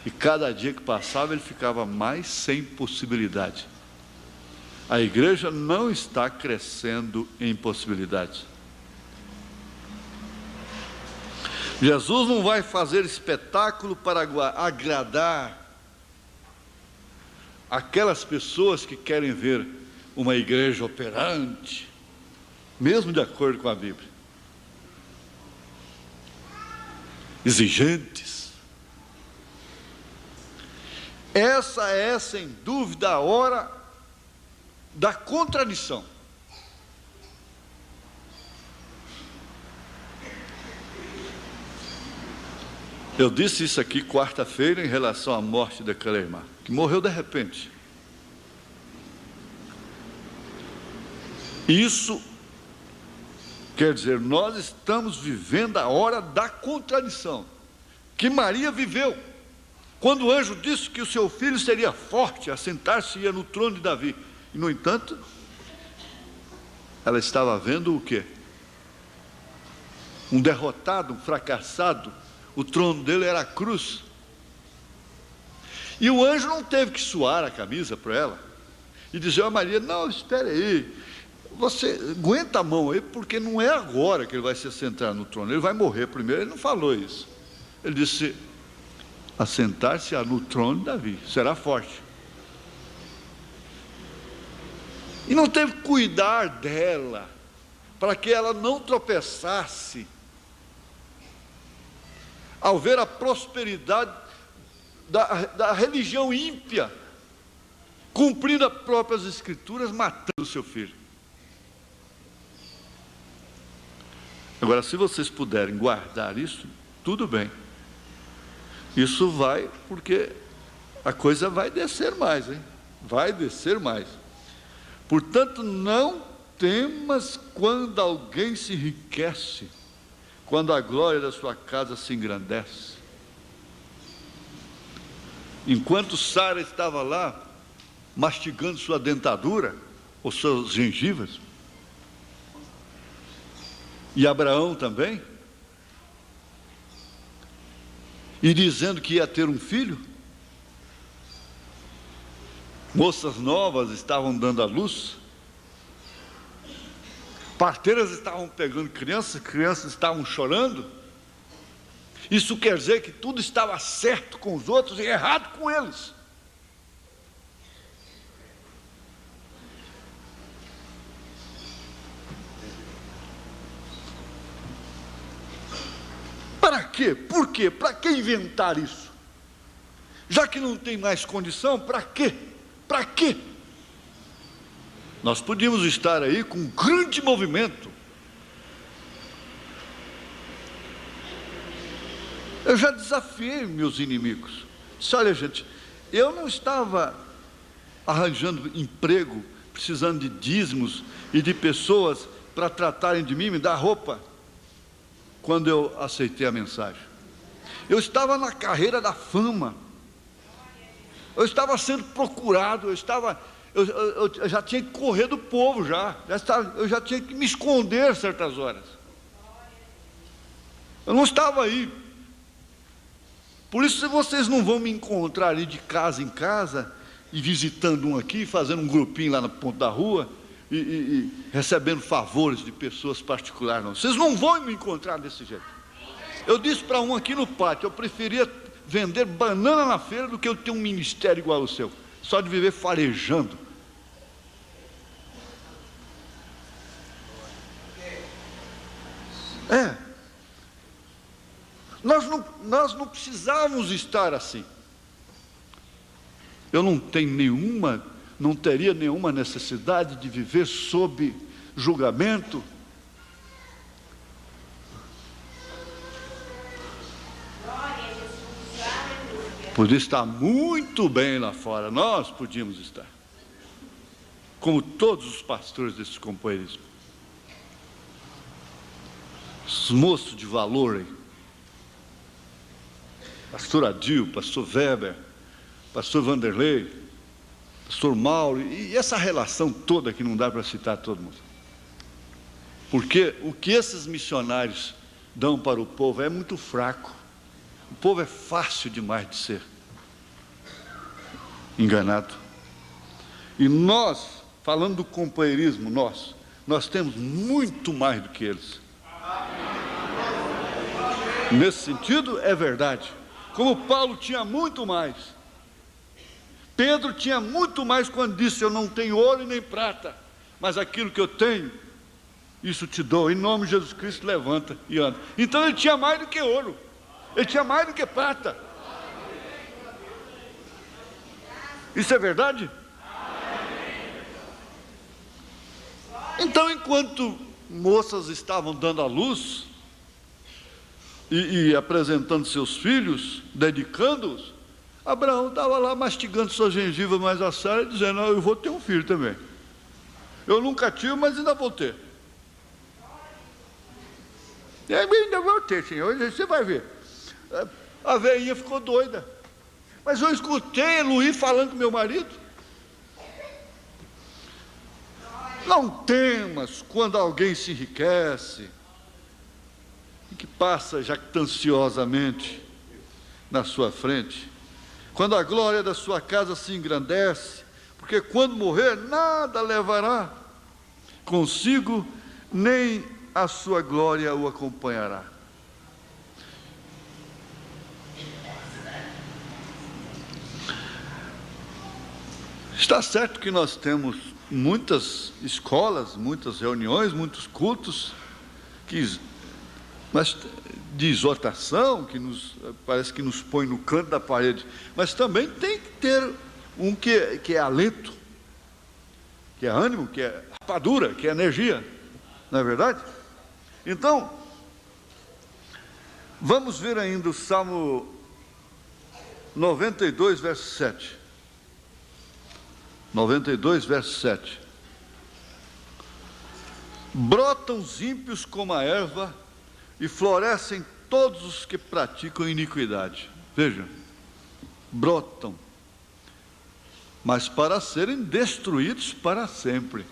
E cada dia que passava ele ficava mais sem possibilidade. A igreja não está crescendo em possibilidades. Jesus não vai fazer espetáculo para agradar aquelas pessoas que querem ver uma igreja operante, mesmo de acordo com a Bíblia. Exigentes. Essa é, sem dúvida, a hora da contradição. Eu disse isso aqui quarta-feira em relação à morte daquela irmã, que morreu de repente. Isso quer dizer, nós estamos vivendo a hora da contradição, que Maria viveu, quando o anjo disse que o seu filho seria forte, assentar-se-ia no trono de Davi. E, no entanto, ela estava vendo o quê? Um derrotado, um fracassado. O trono dele era a cruz. E o anjo não teve que suar a camisa para ela e dizer a Maria: não, espere aí, você aguenta a mão aí, porque não é agora que ele vai se assentar no trono, ele vai morrer primeiro. Ele não falou isso. Ele disse: assentar-se no trono de Davi, será forte. E não teve que cuidar dela, para que ela não tropeçasse ao ver a prosperidade da religião ímpia, cumprindo as próprias escrituras, matando o seu filho. Agora, se vocês puderem guardar isso, tudo bem. Isso vai, porque a coisa vai descer mais, hein? Vai descer mais. Portanto, não temas quando alguém se enriquece, quando a glória da sua casa se engrandece. Enquanto Sara estava lá, mastigando sua dentadura, ou suas gengivas, e Abraão também, e dizendo que ia ter um filho, moças novas estavam dando à luz, parteiras estavam pegando crianças, crianças estavam chorando. Isso quer dizer que tudo estava certo com os outros e errado com eles. Para quê? Por quê? Para que inventar isso? Já que não tem mais condição, para quê? Para quê? Nós podíamos estar aí com um grande movimento. Eu já desafiei meus inimigos. Disse: olha, gente, eu não estava arranjando emprego, precisando de dízimos e de pessoas para tratarem de mim, me dar roupa, quando eu aceitei a mensagem. Eu estava na carreira da fama. Eu estava sendo procurado, eu já tinha que correr do povo, eu já tinha que me esconder certas horas. Eu não estava aí. Por isso, vocês não vão me encontrar ali de casa em casa, e visitando um aqui, fazendo um grupinho lá na ponta da rua, e recebendo favores de pessoas particulares, não. Vocês não vão me encontrar desse jeito. Eu disse para um aqui no pátio: eu preferia vender banana na feira do que eu ter um ministério igual ao seu, só de viver farejando. Nós não precisávamos estar assim. Eu não teria nenhuma necessidade de viver sob julgamento. Podia estar muito bem lá fora, nós podíamos estar, como todos os pastores desse companheirismo, os moços de valor aí, pastor Adil, pastor Weber, pastor Vanderlei, pastor Mauro, e essa relação toda que não dá para citar todo mundo. Porque o que esses missionários dão para o povo é muito fraco. O povo é fácil demais de ser enganado. E nós, falando do companheirismo, nós temos muito mais do que eles. Nesse sentido, é verdade. Como Paulo tinha muito mais. Pedro tinha muito mais quando disse: eu não tenho ouro e nem prata, mas aquilo que eu tenho, isso te dou. Em nome de Jesus Cristo, levanta e anda. Então ele tinha mais do que ouro. Ele tinha mais do que prata. Isso é verdade? Então, enquanto moças estavam dando à luz e apresentando seus filhos, dedicando-os, Abraão estava lá mastigando sua gengiva mais a Sara, dizendo: eu vou ter um filho também. Eu nunca tive, mas ainda vou ter. E aí, ainda vou ter, Senhor, você vai ver. A velhinha ficou doida. Mas eu escutei Eloí falando com meu marido. Não temas quando alguém se enriquece e que passa jactanciosamente na sua frente, quando a glória da sua casa se engrandece, porque quando morrer nada levará consigo, nem a sua glória o acompanhará. Está certo que nós temos muitas escolas, muitas reuniões, muitos cultos mas de exortação, parece que nos põe no canto da parede, mas também tem que ter um que é alento, que é ânimo, que é rapadura, que é energia, não é verdade? Então, vamos ver ainda o Salmo 92, verso 7. 92, verso 7. Brotam os ímpios como a erva e florescem todos os que praticam iniquidade. Veja, brotam, mas para serem destruídos para sempre.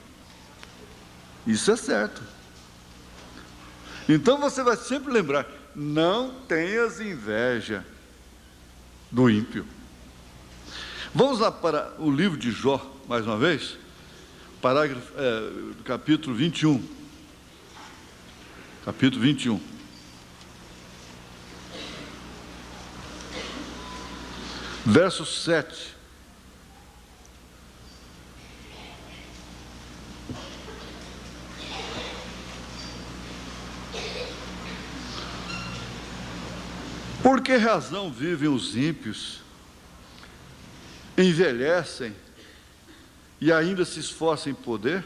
Isso é certo. Então você vai sempre lembrar: não tenhas inveja do ímpio. Vamos lá para o livro de Jó, mais uma vez, capítulo 21. Capítulo 21. Verso 7. Por que razão vivem os ímpios, envelhecem e ainda se esforçam em poder?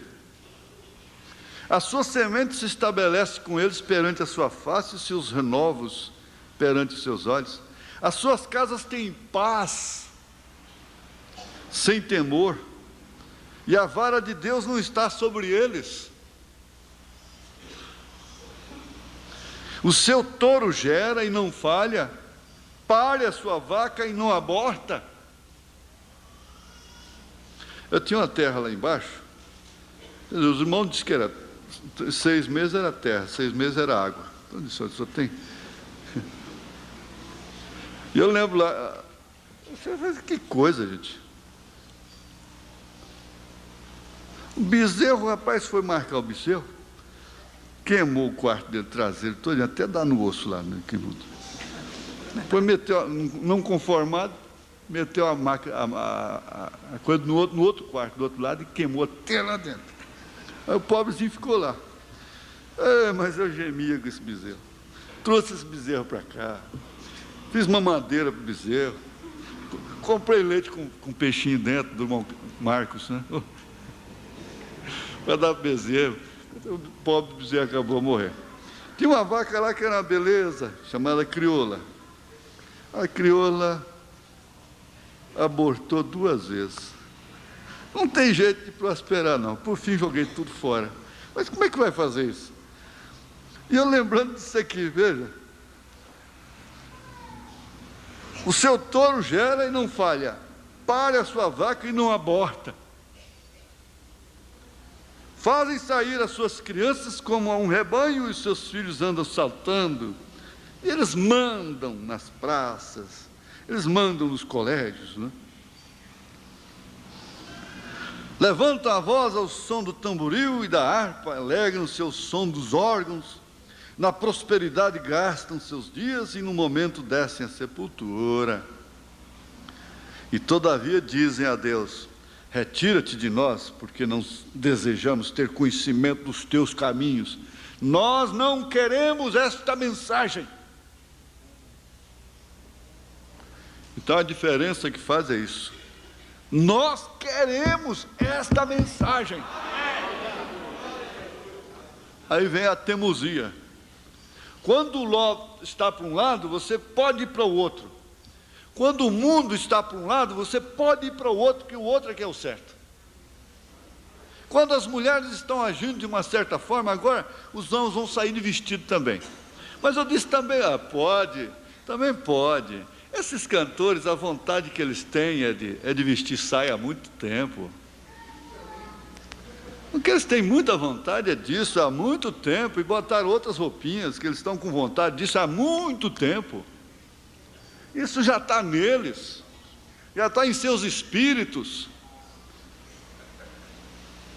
A sua semente se estabelece com eles perante a sua face, e seus renovos perante os seus olhos. As suas casas têm paz, sem temor, e a vara de Deus não está sobre eles. O seu touro gera e não falha, pare a sua vaca e não aborta. Eu tinha uma terra lá embaixo, os irmãos disseram que era 6 meses era terra, 6 meses era água. Então, só tem. E eu lembro lá, que coisa, gente. O bezerro, o rapaz foi marcar o bezerro, queimou o quarto dele traseiro todo, até dá no osso lá, né, que luta. Depois meteu, não conformado, meteu a coisa no outro quarto, do outro lado, e queimou até lá dentro. Aí o pobrezinho ficou lá. Mas eu gemia com esse bezerro. Trouxe esse bezerro para cá. Fiz mamadeira para o bezerro. Comprei leite com peixinho dentro do irmão Marcos, né? Para dar para o bezerro. O pobre bezerro acabou a morrer. Tinha uma vaca lá que era uma beleza, chamada crioula. A crioula abortou 2 vezes. Não tem jeito de prosperar, não. Por fim, joguei tudo fora. Mas como é que vai fazer isso? E eu lembrando disso aqui, veja. O seu touro gera e não falha, pare a sua vaca e não aborta. Fazem sair as suas crianças como a um rebanho e os seus filhos andam saltando. Eles mandam nas praças, eles mandam nos colégios, né? Levantam a voz ao som do tamboril e da harpa, alegram o seu som dos órgãos. Na prosperidade gastam seus dias e no momento descem à sepultura. E todavia dizem a Deus: retira-te de nós, porque não desejamos ter conhecimento dos teus caminhos. Nós não queremos esta mensagem. Então a diferença que faz é isso. Nós queremos esta mensagem. Aí vem a teimosia. Quando o Ló está para um lado, você pode ir para o outro. Quando o mundo está para um lado, você pode ir para o outro, porque o outro é que é o certo. Quando as mulheres estão agindo de uma certa forma, agora os homens vão sair de vestido também. Mas eu disse também, pode, também pode. Esses cantores, a vontade que eles têm é de vestir saia há muito tempo. O que eles têm muita vontade é disso há muito tempo, e botar outras roupinhas, que eles estão com vontade disso há muito tempo. Isso já está neles, já está em seus espíritos.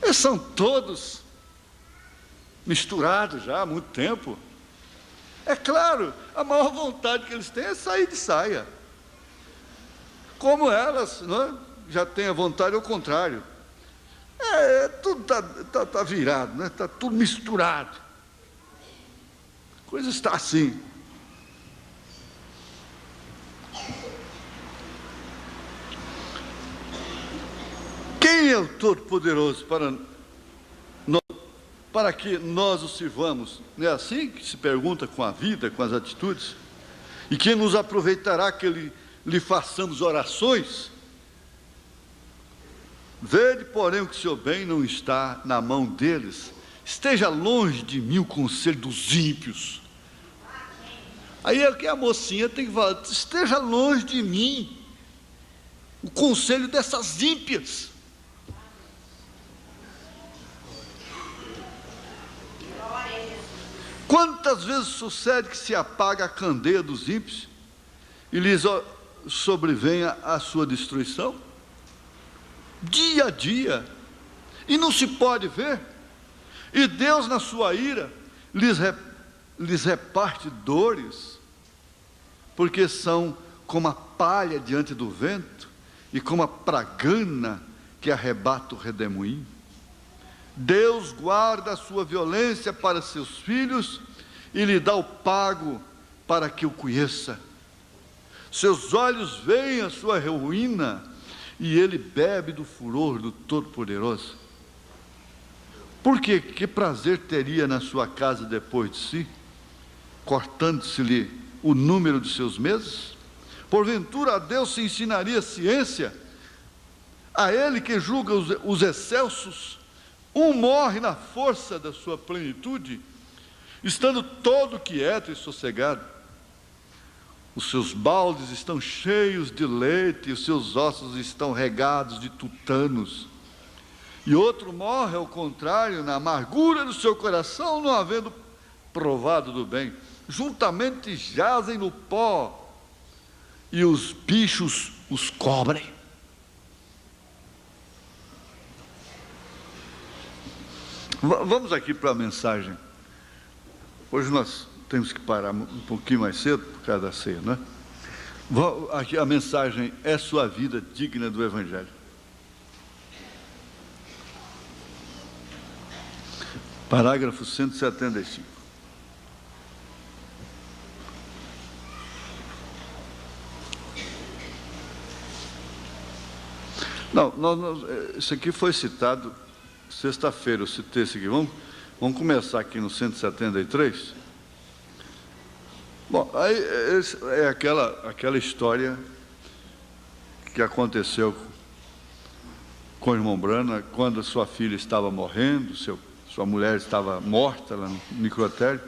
Eles são todos misturados já há muito tempo. É claro, a maior vontade que eles têm é sair de saia. Como elas, né, já têm a vontade ao contrário. Tudo tá virado, né? Está tudo misturado. A coisa está assim. Quem é o Todo-Poderoso para que nós o sirvamos? Não é assim que se pergunta com a vida, com as atitudes? E quem nos aproveitará que lhe façamos orações? Vede, porém, o que seu bem não está na mão deles. Esteja longe de mim o conselho dos ímpios. Aí é que a mocinha tem que falar: esteja longe de mim o conselho dessas ímpias. Quantas vezes sucede que se apaga a candeia dos ímpios e lhes sobrevenha a sua destruição? Dia a dia, e não se pode ver. E Deus, na sua ira, lhes reparte dores, porque são como a palha diante do vento e como a pragana que arrebata o redemoinho. Deus guarda a sua violência para seus filhos e lhe dá o pago para que o conheça. Seus olhos veem a sua ruína e ele bebe do furor do Todo-Poderoso. Porque que prazer teria na sua casa depois de si, cortando-se-lhe o número de seus meses? Porventura a Deus se ensinaria ciência? A ele que julga os excelsos? Um morre na força da sua plenitude, estando todo quieto e sossegado. Os seus baldes estão cheios de leite, e os seus ossos estão regados de tutanos. E outro morre, ao contrário, na amargura do seu coração, não havendo provado do bem. Juntamente jazem no pó, e os bichos os cobrem. Vamos aqui para a mensagem. Hoje nós temos que parar um pouquinho mais cedo por causa da ceia, não é? Aqui a mensagem é sua vida digna do Evangelho. Parágrafo 175. Não, isso aqui foi citado sexta-feira, eu citei isso aqui. Vamos começar aqui no 173. Bom, aí é aquela história que aconteceu com o irmão Brana, quando sua filha estava morrendo, sua mulher estava morta lá no necrotério.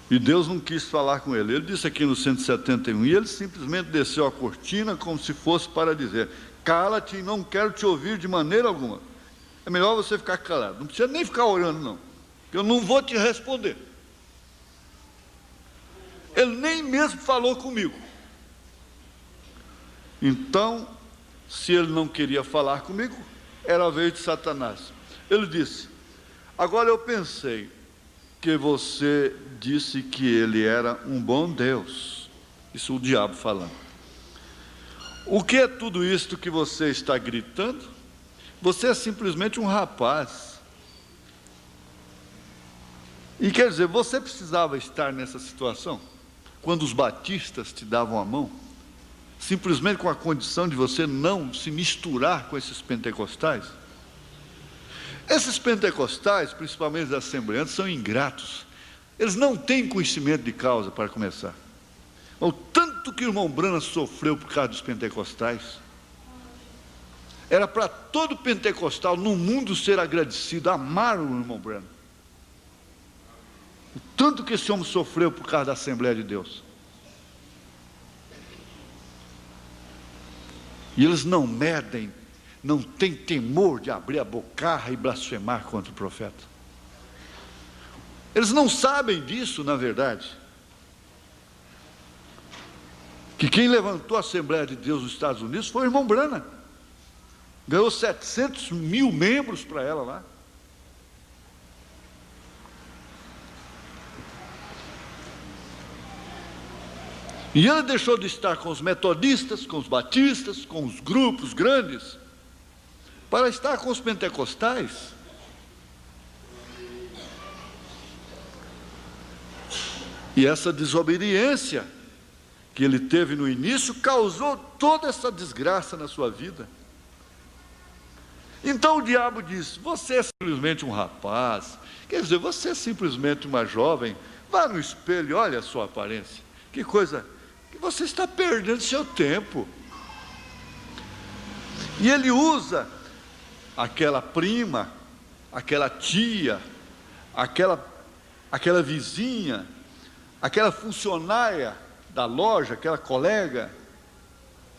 E Deus não quis falar com ele. Ele disse aqui no 171, e ele simplesmente desceu a cortina como se fosse para dizer: cala-te, não quero te ouvir de maneira alguma. É melhor você ficar calado. Não precisa nem ficar orando, não, eu não vou te responder. Ele nem mesmo falou comigo. Então, se ele não queria falar comigo, era a vez de Satanás. Ele disse: agora eu pensei que você disse que ele era um bom Deus. Isso o diabo falando. O que é tudo isto que você está gritando? Você é simplesmente um rapaz. E quer dizer, você precisava estar nessa situação? Quando os batistas te davam a mão, simplesmente com a condição de você não se misturar com esses pentecostais? Esses pentecostais, principalmente os assembleantes, são ingratos. Eles não têm conhecimento de causa, para começar. O tanto que o irmão Branham sofreu por causa dos pentecostais. Era para todo pentecostal no mundo ser agradecido, amar o irmão Branham. O tanto que esse homem sofreu por causa da Assembleia de Deus. E eles não medem, não têm temor de abrir a bocarra e blasfemar contra o profeta. Eles não sabem disso, na verdade. Que quem levantou a Assembleia de Deus nos Estados Unidos foi o irmão Branham. Ganhou 700 mil membros para ela lá. E ele deixou de estar com os metodistas, com os batistas, com os grupos grandes, para estar com os pentecostais. E essa desobediência que ele teve no início causou toda essa desgraça na sua vida. Então o diabo disse: você é simplesmente um rapaz, quer dizer, você é simplesmente uma jovem, vá no espelho e olha a sua aparência. Que coisa, que você está perdendo seu tempo. E ele usa aquela prima, aquela tia, aquela vizinha, aquela funcionária da loja, aquela colega,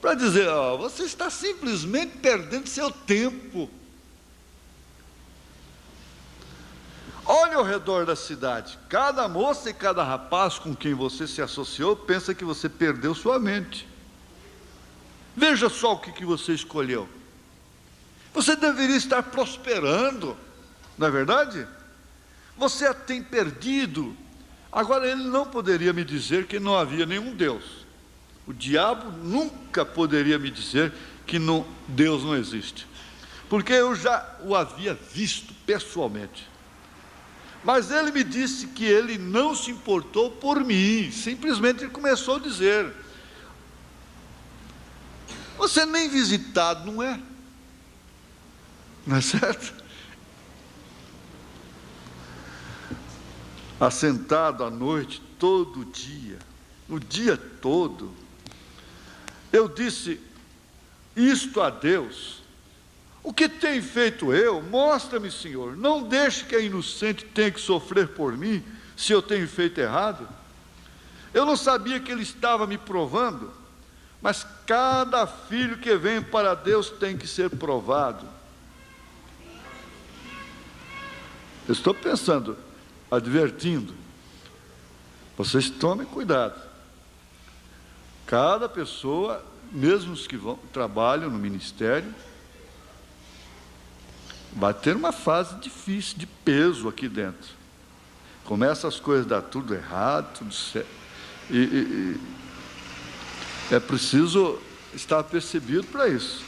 para dizer: ó, você está simplesmente perdendo seu tempo. Olhe ao redor da cidade, cada moça e cada rapaz com quem você se associou pensa que você perdeu sua mente. Veja só o que você escolheu. Você deveria estar prosperando, não é verdade? Você a tem perdido. Agora, ele não poderia me dizer que não havia nenhum Deus. O diabo nunca poderia me dizer que Deus não existe, porque eu já o havia visto pessoalmente. Mas ele me disse que ele não se importou por mim. Simplesmente ele começou a dizer: você nem visitado, não é? Não é certo? Assentado à noite, todo dia, o dia todo. Eu disse isto a Deus: o que tenho feito eu? Mostra-me, Senhor. Não deixe que a inocente tenha que sofrer por mim, se eu tenho feito errado. Eu não sabia que ele estava me provando, mas cada filho que vem para Deus tem que ser provado. Eu estou pensando, advertindo, vocês tomem cuidado. Cada pessoa, mesmo os que trabalham no ministério, vai ter uma fase difícil, de peso aqui dentro. Começa as coisas a dar tudo errado, tudo certo. E é preciso estar percebido para isso.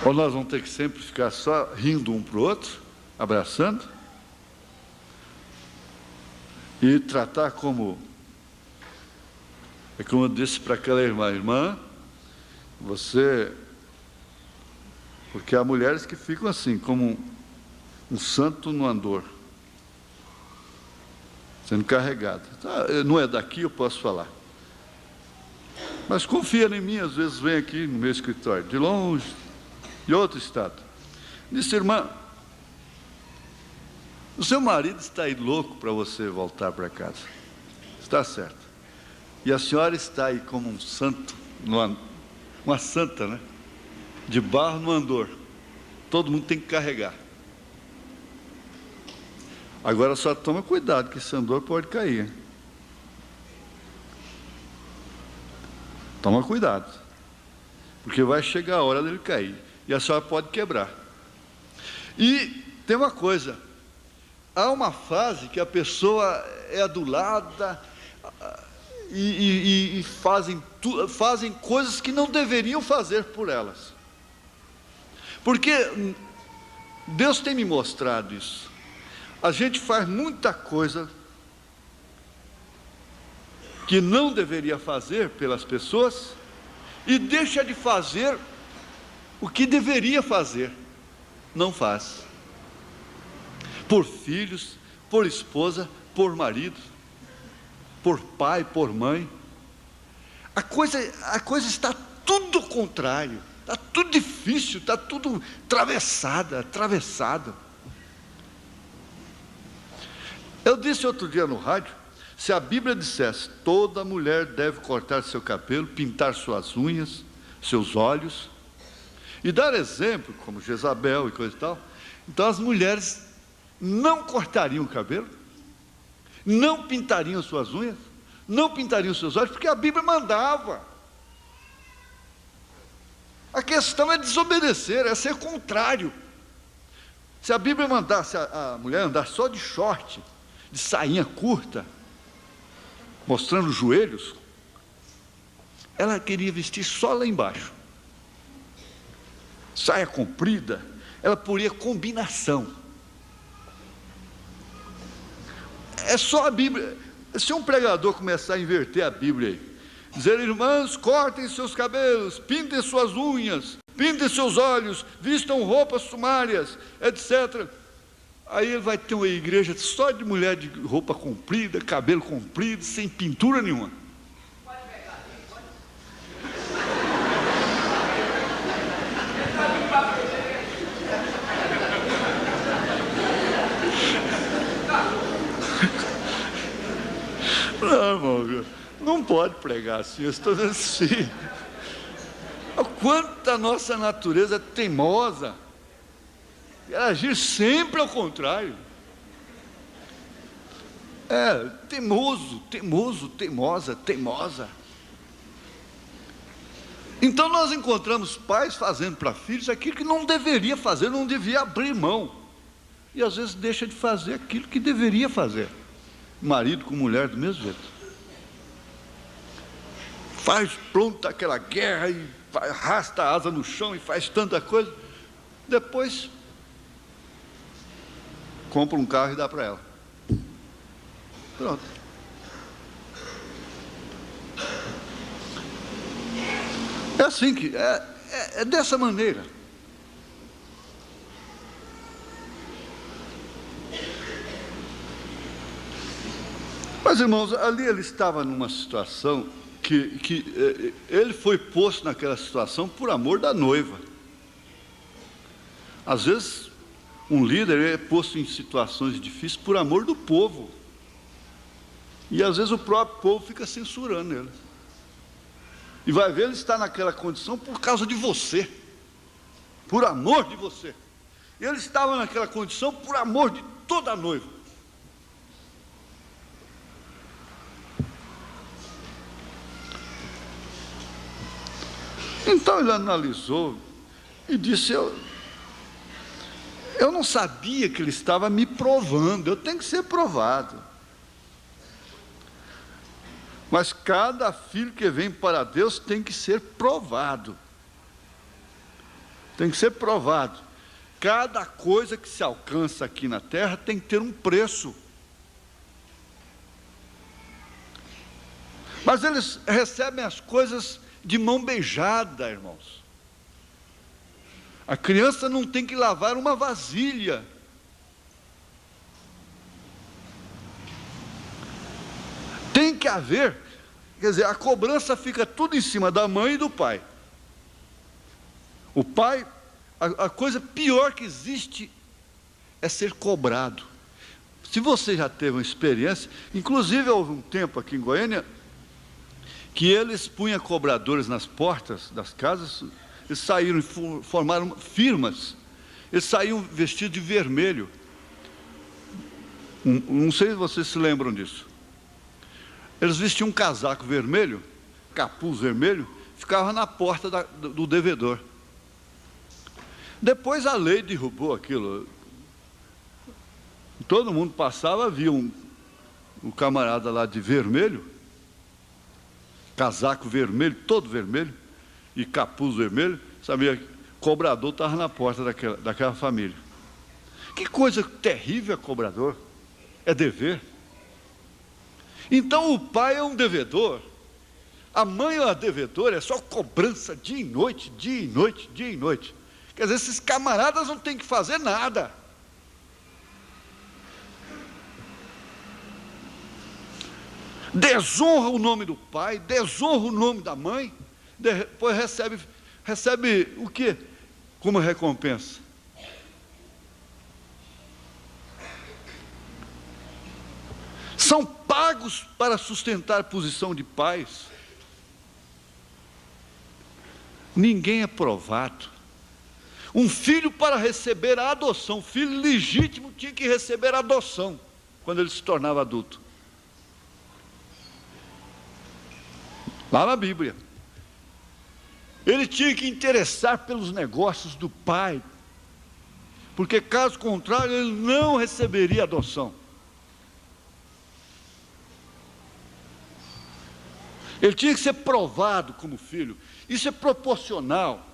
Ou nós vamos ter que sempre ficar só rindo um para o outro, abraçando, e tratar como... É como eu disse para aquela irmã, você... Porque há mulheres que ficam assim, como um santo no andor, sendo carregado. Não é daqui, eu posso falar. Mas confia em mim, às vezes vem aqui no meu escritório, de longe, de outro estado. Disse: irmã, O seu marido está aí louco para você voltar para casa. Está certo. E a senhora está aí como um santo, uma santa, né? De barro no andor. Todo mundo tem que carregar. Agora só toma cuidado, que esse andor pode cair. Hein? Toma cuidado. Porque vai chegar a hora dele cair. E a senhora pode quebrar. E tem uma coisa. Há uma fase que a pessoa é adulada e fazem coisas que não deveriam fazer por elas. Porque Deus tem me mostrado isso. A gente faz muita coisa que não deveria fazer pelas pessoas e deixa de fazer o que deveria fazer. Não faz. Por filhos, por esposa, por marido, por pai, por mãe. A coisa está tudo ao contrário. Está tudo difícil, está tudo atravessado. Eu disse outro dia no rádio, se a Bíblia dissesse, toda mulher deve cortar seu cabelo, pintar suas unhas, seus olhos, e dar exemplo, como Jezabel e coisa e tal, então as mulheres não cortariam o cabelo, não pintariam suas unhas, não pintariam seus olhos, porque a Bíblia mandava. A questão é desobedecer, é ser contrário. Se a Bíblia mandasse a mulher andar só de short, de sainha curta, mostrando os joelhos, ela queria vestir só lá embaixo. Saia comprida, ela poria combinação. É só a Bíblia. Se um pregador começar a inverter a Bíblia aí, dizer, irmãs, cortem seus cabelos, pintem suas unhas, pintem seus olhos, vistam roupas sumárias, etc. Aí ele vai ter uma igreja só de mulher de roupa comprida, cabelo comprido, sem pintura nenhuma. Não, irmão, não pode pregar assim, eu estou dizendo assim. O quanto a nossa natureza é teimosa, e agir sempre ao contrário. Teimosa. Então nós encontramos pais fazendo para filhos aquilo que não deveria fazer, não devia abrir mão. E às vezes deixa de fazer aquilo que deveria fazer. Marido com mulher do mesmo jeito. Faz pronta aquela guerra e arrasta a asa no chão e faz tanta coisa. Depois compra um carro e dá para ela. Pronto. É assim que é dessa maneira. Mas, irmãos, ali ele estava numa situação que ele foi posto naquela situação por amor da noiva. Às vezes, um líder é posto em situações difíceis por amor do povo. E às vezes o próprio povo fica censurando ele. E vai ver, ele está naquela condição por causa de você, por amor de você. Ele estava naquela condição por amor de toda a noiva. Então ele analisou e disse, eu não sabia que ele estava me provando, eu tenho que ser provado. Mas cada filho que vem para Deus tem que ser provado. Tem que ser provado. Cada coisa que se alcança aqui na terra tem que ter um preço. Mas eles recebem as coisas de mão beijada, irmãos. A criança não tem que lavar uma vasilha. Tem que haver, quer dizer, a cobrança fica tudo em cima da mãe e do pai. O pai, a coisa pior que existe é ser cobrado. Se você já teve uma experiência, inclusive houve um tempo aqui em Goiânia, que eles punham cobradores nas portas das casas, eles saíram e formaram firmas, eles saíam vestidos de vermelho. Não sei se vocês se lembram disso. Eles vestiam um casaco vermelho, capuz vermelho, ficava na porta do devedor. Depois a lei derrubou aquilo. Todo mundo passava, via um camarada lá de vermelho, casaco vermelho, todo vermelho, e capuz vermelho, sabia que o cobrador estava na porta daquela família. Que coisa terrível é cobrador, é dever. Então o pai é um devedor, a mãe é uma devedora, é só cobrança dia e noite, dia e noite, dia e noite. Quer dizer, esses camaradas não têm que fazer nada. Desonra o nome do pai, desonra o nome da mãe, depois recebe o quê como recompensa? São pagos para sustentar a posição de pais. Ninguém é provado. Um filho, para receber a adoção, filho legítimo, tinha que receber a adoção quando ele se tornava adulto. Lá na Bíblia. Ele tinha que interessar pelos negócios do pai, porque caso contrário ele não receberia adoção. Ele tinha que ser provado como filho. Isso é proporcional,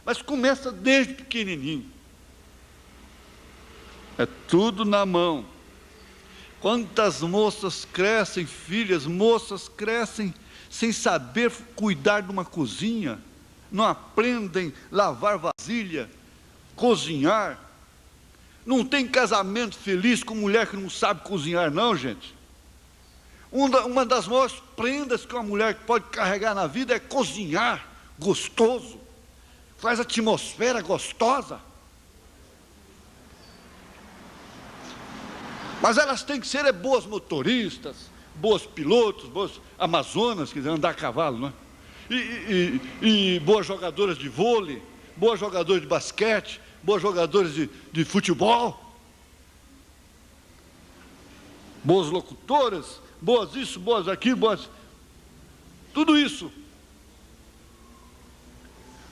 mas começa desde pequenininho. É tudo na mão. Quantas moças crescem, filhas, moças crescem sem saber cuidar de uma cozinha, não aprendem a lavar vasilha, cozinhar. Não tem casamento feliz com mulher que não sabe cozinhar, não, gente. Uma das maiores prendas que uma mulher pode carregar na vida é cozinhar, gostoso, faz atmosfera gostosa. Mas elas têm que ser boas motoristas, boas pilotos, boas amazonas, que andar a cavalo, não é? E boas jogadoras de vôlei, boas jogadoras de basquete, boas jogadoras de futebol, boas locutoras, boas isso, boas aquilo, boas... tudo isso.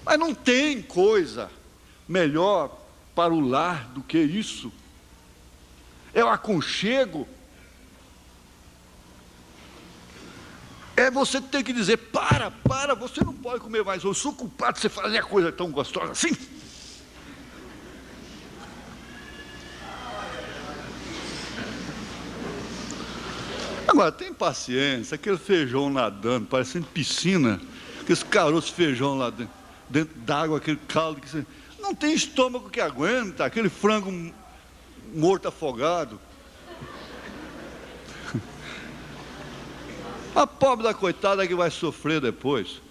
Mas não tem coisa melhor para o lar do que isso. É o aconchego. É você ter que dizer, para, você não pode comer mais. Eu sou culpado de você fazer a coisa tão gostosa assim. Agora, tem paciência, aquele feijão nadando, parecendo piscina, aqueles caroços de feijão lá dentro d'água, aquele caldo que você... Não tem estômago que aguenta, aquele frango morto afogado. A pobre da coitada que vai sofrer depois.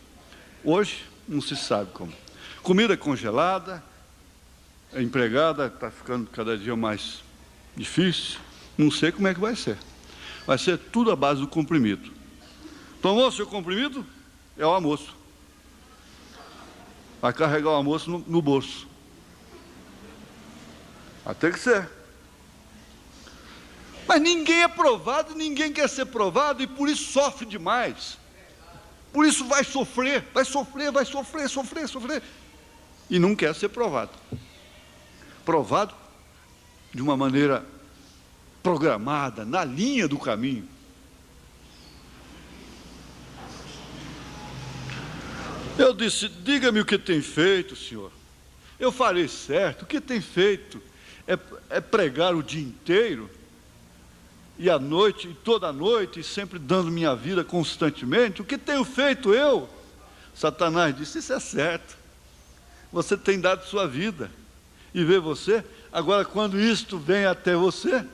Hoje, não se sabe como. Comida congelada, a empregada está ficando cada dia mais difícil. Não sei como é que vai ser. Vai ser tudo à base do comprimido. Tomou seu comprimido? É o almoço. Vai carregar o almoço no bolso. Vai ter que ser. Mas ninguém é provado, ninguém quer ser provado e por isso sofre demais. Por isso vai sofrer. E não quer ser provado. Provado de uma maneira programada, na linha do caminho. Eu disse, diga-me o que tem feito, senhor. Eu farei certo. O que tem feito é pregar o dia inteiro, e à noite, e toda a noite, e sempre dando minha vida constantemente. O que tenho feito eu? Satanás disse, isso é certo. Você tem dado sua vida. E vê você, agora quando isto vem até você,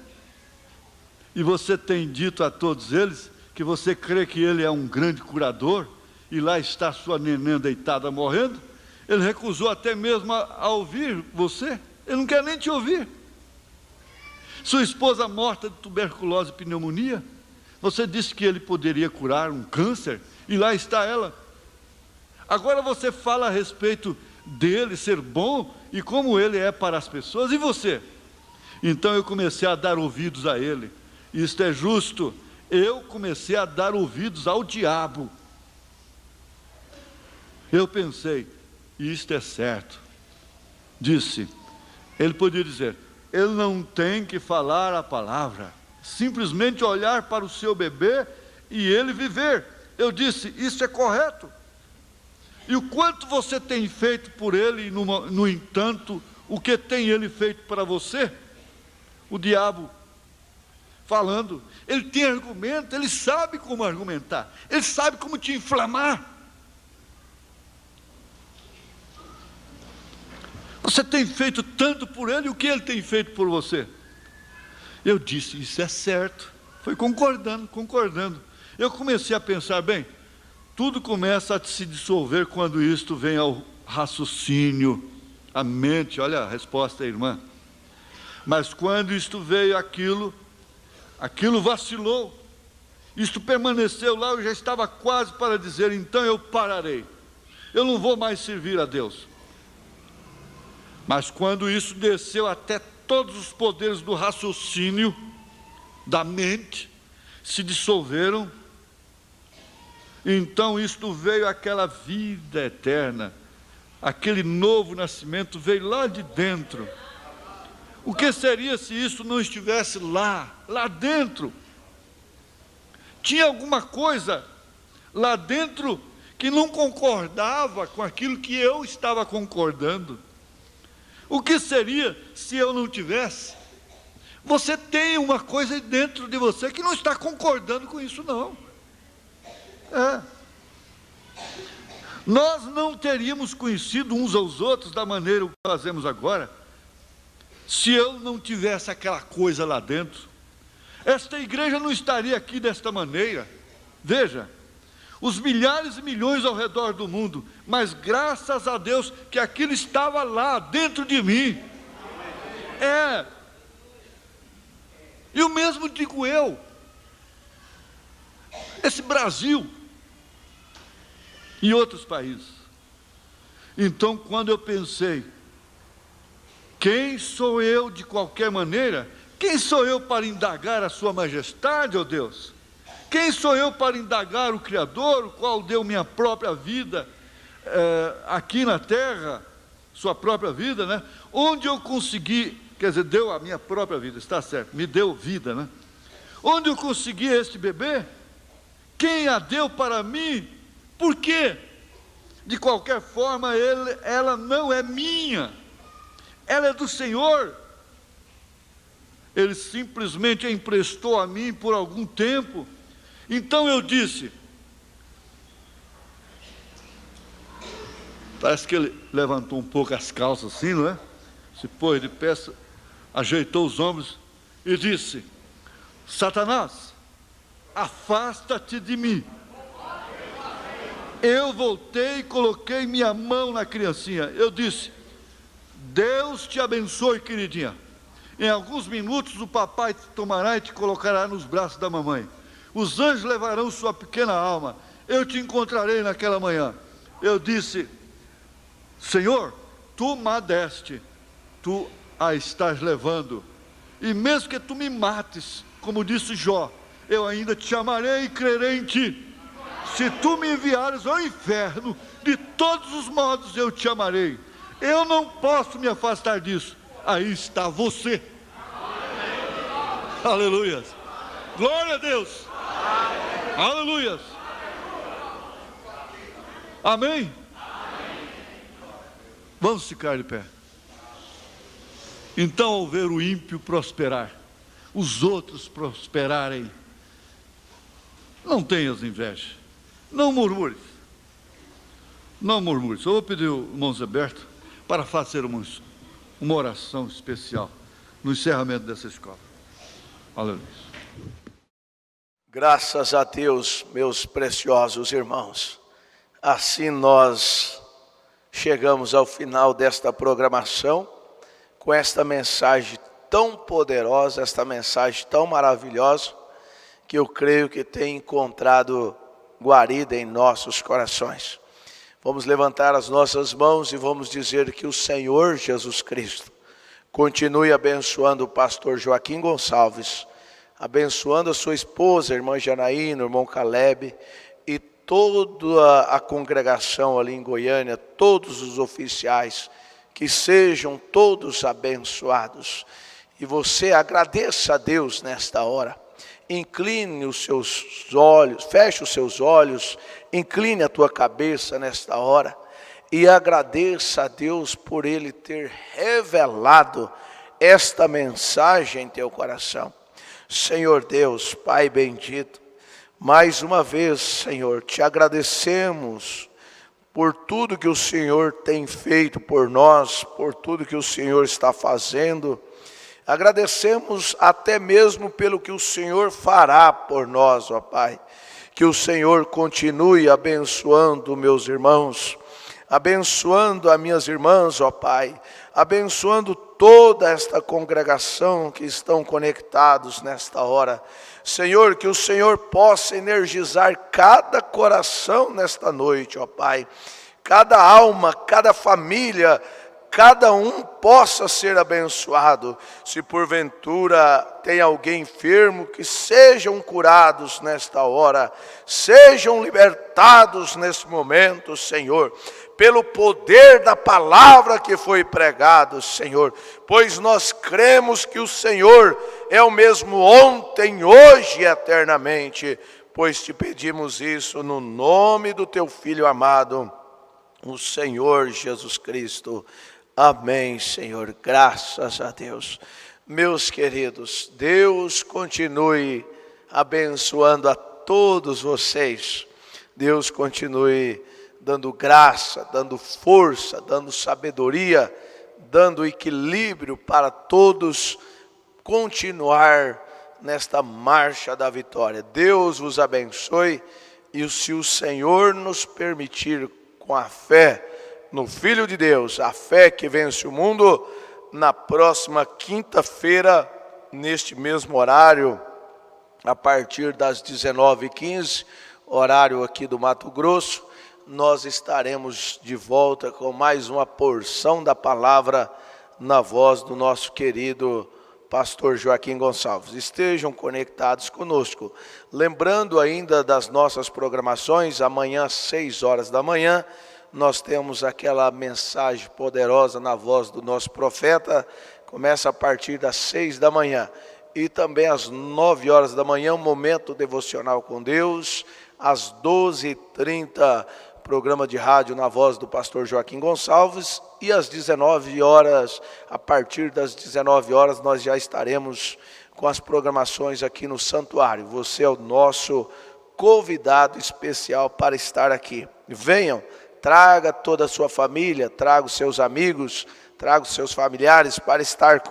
e você tem dito a todos eles, que você crê que ele é um grande curador, e lá está sua neném deitada morrendo, ele recusou até mesmo a ouvir você, ele não quer nem te ouvir. Sua esposa morta de tuberculose e pneumonia. Você disse que ele poderia curar um câncer, e lá está ela. Agora você fala a respeito dele ser bom e como ele é para as pessoas, e você? Então eu comecei a dar ouvidos a ele. Isto é justo. Eu comecei a dar ouvidos ao diabo. Eu pensei, isto é certo. Disse, ele podia dizer, ele não tem que falar a palavra, simplesmente olhar para o seu bebê e ele viver. Eu disse, isso é correto. E o quanto você tem feito por ele, e no entanto, o que tem ele feito para você? O diabo falando, ele tem argumento, ele sabe como argumentar, ele sabe como te inflamar. Você tem feito tanto por ele, o que ele tem feito por você? Eu disse, isso é certo. Foi concordando. Eu comecei a pensar, bem, tudo começa a se dissolver quando isto vem ao raciocínio, à mente. Olha a resposta, irmã. Mas quando isto veio, aquilo vacilou. Isto permaneceu lá, eu já estava quase para dizer, então eu pararei. Eu não vou mais servir a Deus. Mas quando isso desceu até todos os poderes do raciocínio, da mente, se dissolveram, então isto veio aquela vida eterna, aquele novo nascimento veio lá de dentro. O que seria se isso não estivesse lá dentro? Tinha alguma coisa lá dentro que não concordava com aquilo que eu estava concordando. O que seria se eu não tivesse? Você tem uma coisa dentro de você que não está concordando com isso, não. Nós não teríamos conhecido uns aos outros da maneira que fazemos agora, se eu não tivesse aquela coisa lá dentro. Esta igreja não estaria aqui desta maneira. Veja, os milhares e milhões ao redor do mundo, mas graças a Deus que aquilo estava lá dentro de mim. E o mesmo digo eu. Esse Brasil e outros países. Então, quando eu pensei, quem sou eu de qualquer maneira? Quem sou eu para indagar a sua majestade, ó Deus? Quem sou eu para indagar o Criador, o qual deu minha própria vida aqui na terra, sua própria vida, né? Onde eu consegui, quer dizer, deu a minha própria vida, está certo, me deu vida, né? Onde eu consegui este bebê? Quem a deu para mim? Por quê? De qualquer forma, ela não é minha, ela é do Senhor. Ele simplesmente a emprestou a mim por algum tempo. Então eu disse, parece que ele levantou um pouco as calças assim, não é? Se pôs de pé, ajeitou os ombros e disse, Satanás, afasta-te de mim. Eu voltei e coloquei minha mão na criancinha. Eu disse, Deus te abençoe, queridinha. Em alguns minutos o papai te tomará e te colocará nos braços da mamãe. Os anjos levarão sua pequena alma. Eu te encontrarei naquela manhã. Eu disse, Senhor, tu me deste, tu a estás levando. E mesmo que tu me mates, como disse Jó, eu ainda te amarei e crerei em ti. Se tu me enviares ao inferno, de todos os modos eu te amarei. Eu não posso me afastar disso. Aí está você. Aleluia. Glória a Deus. Aleluia. Amém? Vamos ficar de pé. Então, ao ver o ímpio prosperar, os outros prosperarem, não tenhas inveja, não murmures. Não murmures. Eu vou pedir ao irmão Zeberto para fazer uma oração especial no encerramento dessa escola. Aleluia. Graças a Deus, meus preciosos irmãos. Assim nós chegamos ao final desta programação, com esta mensagem tão poderosa, esta mensagem tão maravilhosa, que eu creio que tem encontrado guarida em nossos corações. Vamos levantar as nossas mãos e vamos dizer que o Senhor Jesus Cristo continue abençoando o pastor Joaquim Gonçalves, abençoando a sua esposa, a irmã Janaína, o irmão Caleb e toda a congregação ali em Goiânia, todos os oficiais, que sejam todos abençoados. E você agradeça a Deus nesta hora. Incline os seus olhos, feche os seus olhos, incline a tua cabeça nesta hora e agradeça a Deus por Ele ter revelado esta mensagem em teu coração. Senhor Deus, Pai bendito, mais uma vez, Senhor, te agradecemos por tudo que o Senhor tem feito por nós, por tudo que o Senhor está fazendo. Agradecemos até mesmo pelo que o Senhor fará por nós, ó Pai. Que o Senhor continue abençoando meus irmãos, abençoando as minhas irmãs, ó Pai, abençoando toda esta congregação que estão conectados nesta hora. Senhor, que o Senhor possa energizar cada coração nesta noite, ó Pai. Cada alma, cada família, cada um possa ser abençoado. Se porventura tem alguém enfermo, que sejam curados nesta hora, sejam libertados nesse momento, Senhor, pelo poder da palavra que foi pregado, Senhor, pois nós cremos que o Senhor é o mesmo ontem, hoje e eternamente, pois te pedimos isso no nome do teu Filho amado, o Senhor Jesus Cristo. Amém, Senhor, graças a Deus. Meus queridos, Deus continue abençoando a todos vocês. Deus continue dando graça, dando força, dando sabedoria, dando equilíbrio para todos continuar nesta marcha da vitória. Deus vos abençoe e se o Senhor nos permitir, com a fé no Filho de Deus, a fé que vence o mundo, na próxima quinta-feira, neste mesmo horário, a partir das 19h15, horário aqui do Mato Grosso, nós estaremos de volta com mais uma porção da palavra na voz do nosso querido pastor Joaquim Gonçalves. Estejam conectados conosco. Lembrando ainda das nossas programações, amanhã às 6 horas da manhã, nós temos aquela mensagem poderosa na voz do nosso profeta, começa a partir das 6 da manhã. E também às 9 horas da manhã, um momento devocional com Deus. Às 12h30, programa de rádio na voz do pastor Joaquim Gonçalves. E às 19 horas, a partir das 19 horas, nós já estaremos com as programações aqui no santuário. Você é o nosso convidado especial para estar aqui. Venham. Traga toda a sua família, traga os seus amigos, traga os seus familiares para estar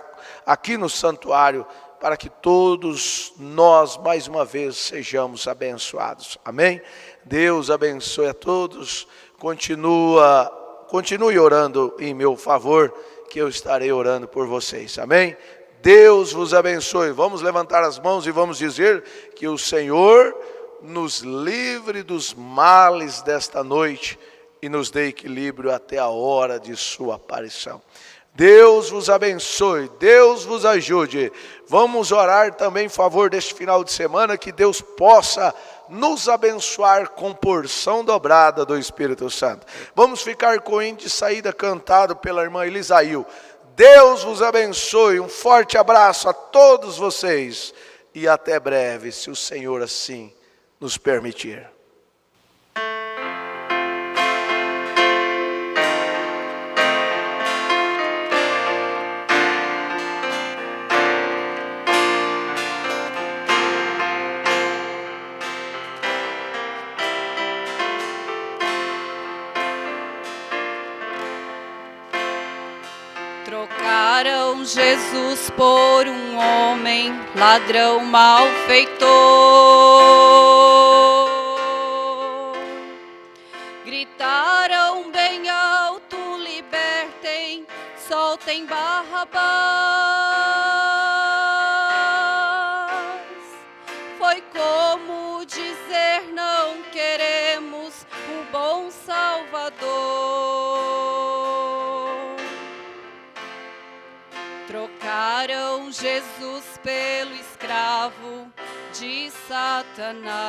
aqui no santuário, para que todos nós, mais uma vez, sejamos abençoados. Amém? Deus abençoe a todos. Continue orando em meu favor, que eu estarei orando por vocês. Amém? Deus vos abençoe. Vamos levantar as mãos e vamos dizer que o Senhor nos livre dos males desta noite e nos dê equilíbrio até a hora de sua aparição. Deus vos abençoe, Deus vos ajude. Vamos orar também em favor deste final de semana, que Deus possa nos abençoar com porção dobrada do Espírito Santo. Vamos ficar com o hino de saída cantado pela irmã Elisail. Deus vos abençoe, um forte abraço a todos vocês e até breve, se o Senhor assim nos permitir. Trocaram Jesus por um homem, ladrão malfeitor. Gritaram bem alto, libertem, soltem Barrabás. Jesus pelo escravo de Satanás.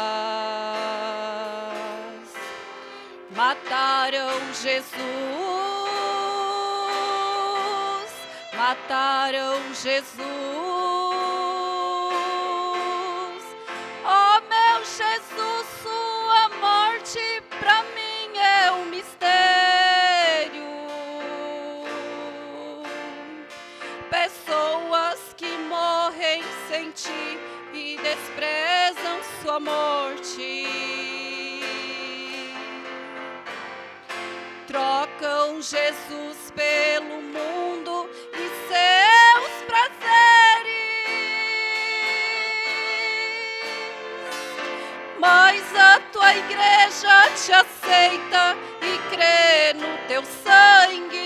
Mataram Jesus, mataram Jesus. Oh meu Jesus, sua morte pra mim é um mistério. Pessoas que morrem sem ti e desprezam sua morte. Trocam Jesus pelo mundo e seus prazeres. Mas a tua igreja te aceita e crê no teu sangue.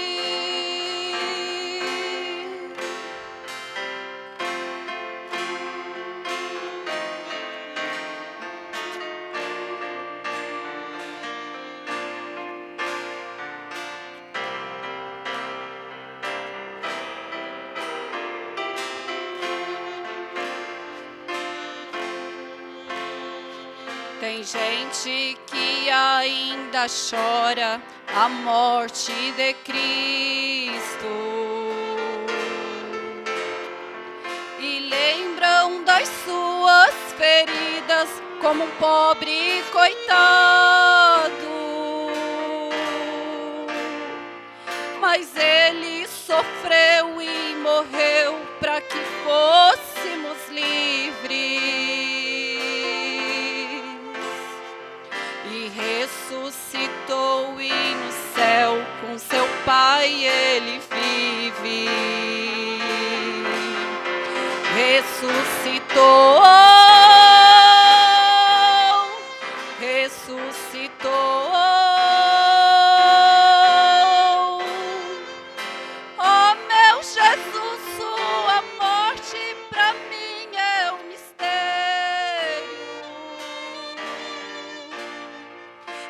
Tem gente que ainda chora a morte de Cristo e lembram das suas feridas como um pobre coitado. Mas ele sofreu e morreu para que fôssemos livres. Ressuscitou e no céu com seu Pai ele vive. Ressuscitou, ressuscitou. Oh meu Jesus, sua morte pra mim é um mistério.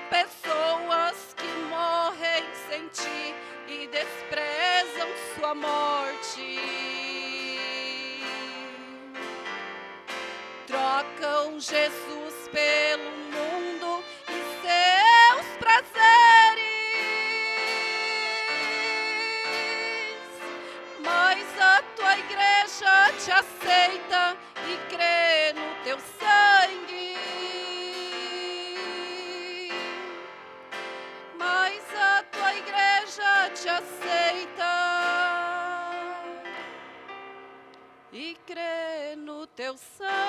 Pessoas que morrem sem ti e desprezam sua morte. Trocam Jesus pelo mundo e seus prazeres. Mas a tua igreja te aceita e crê no teu sangue. Mas a tua igreja te aceita e crê no teu sangue.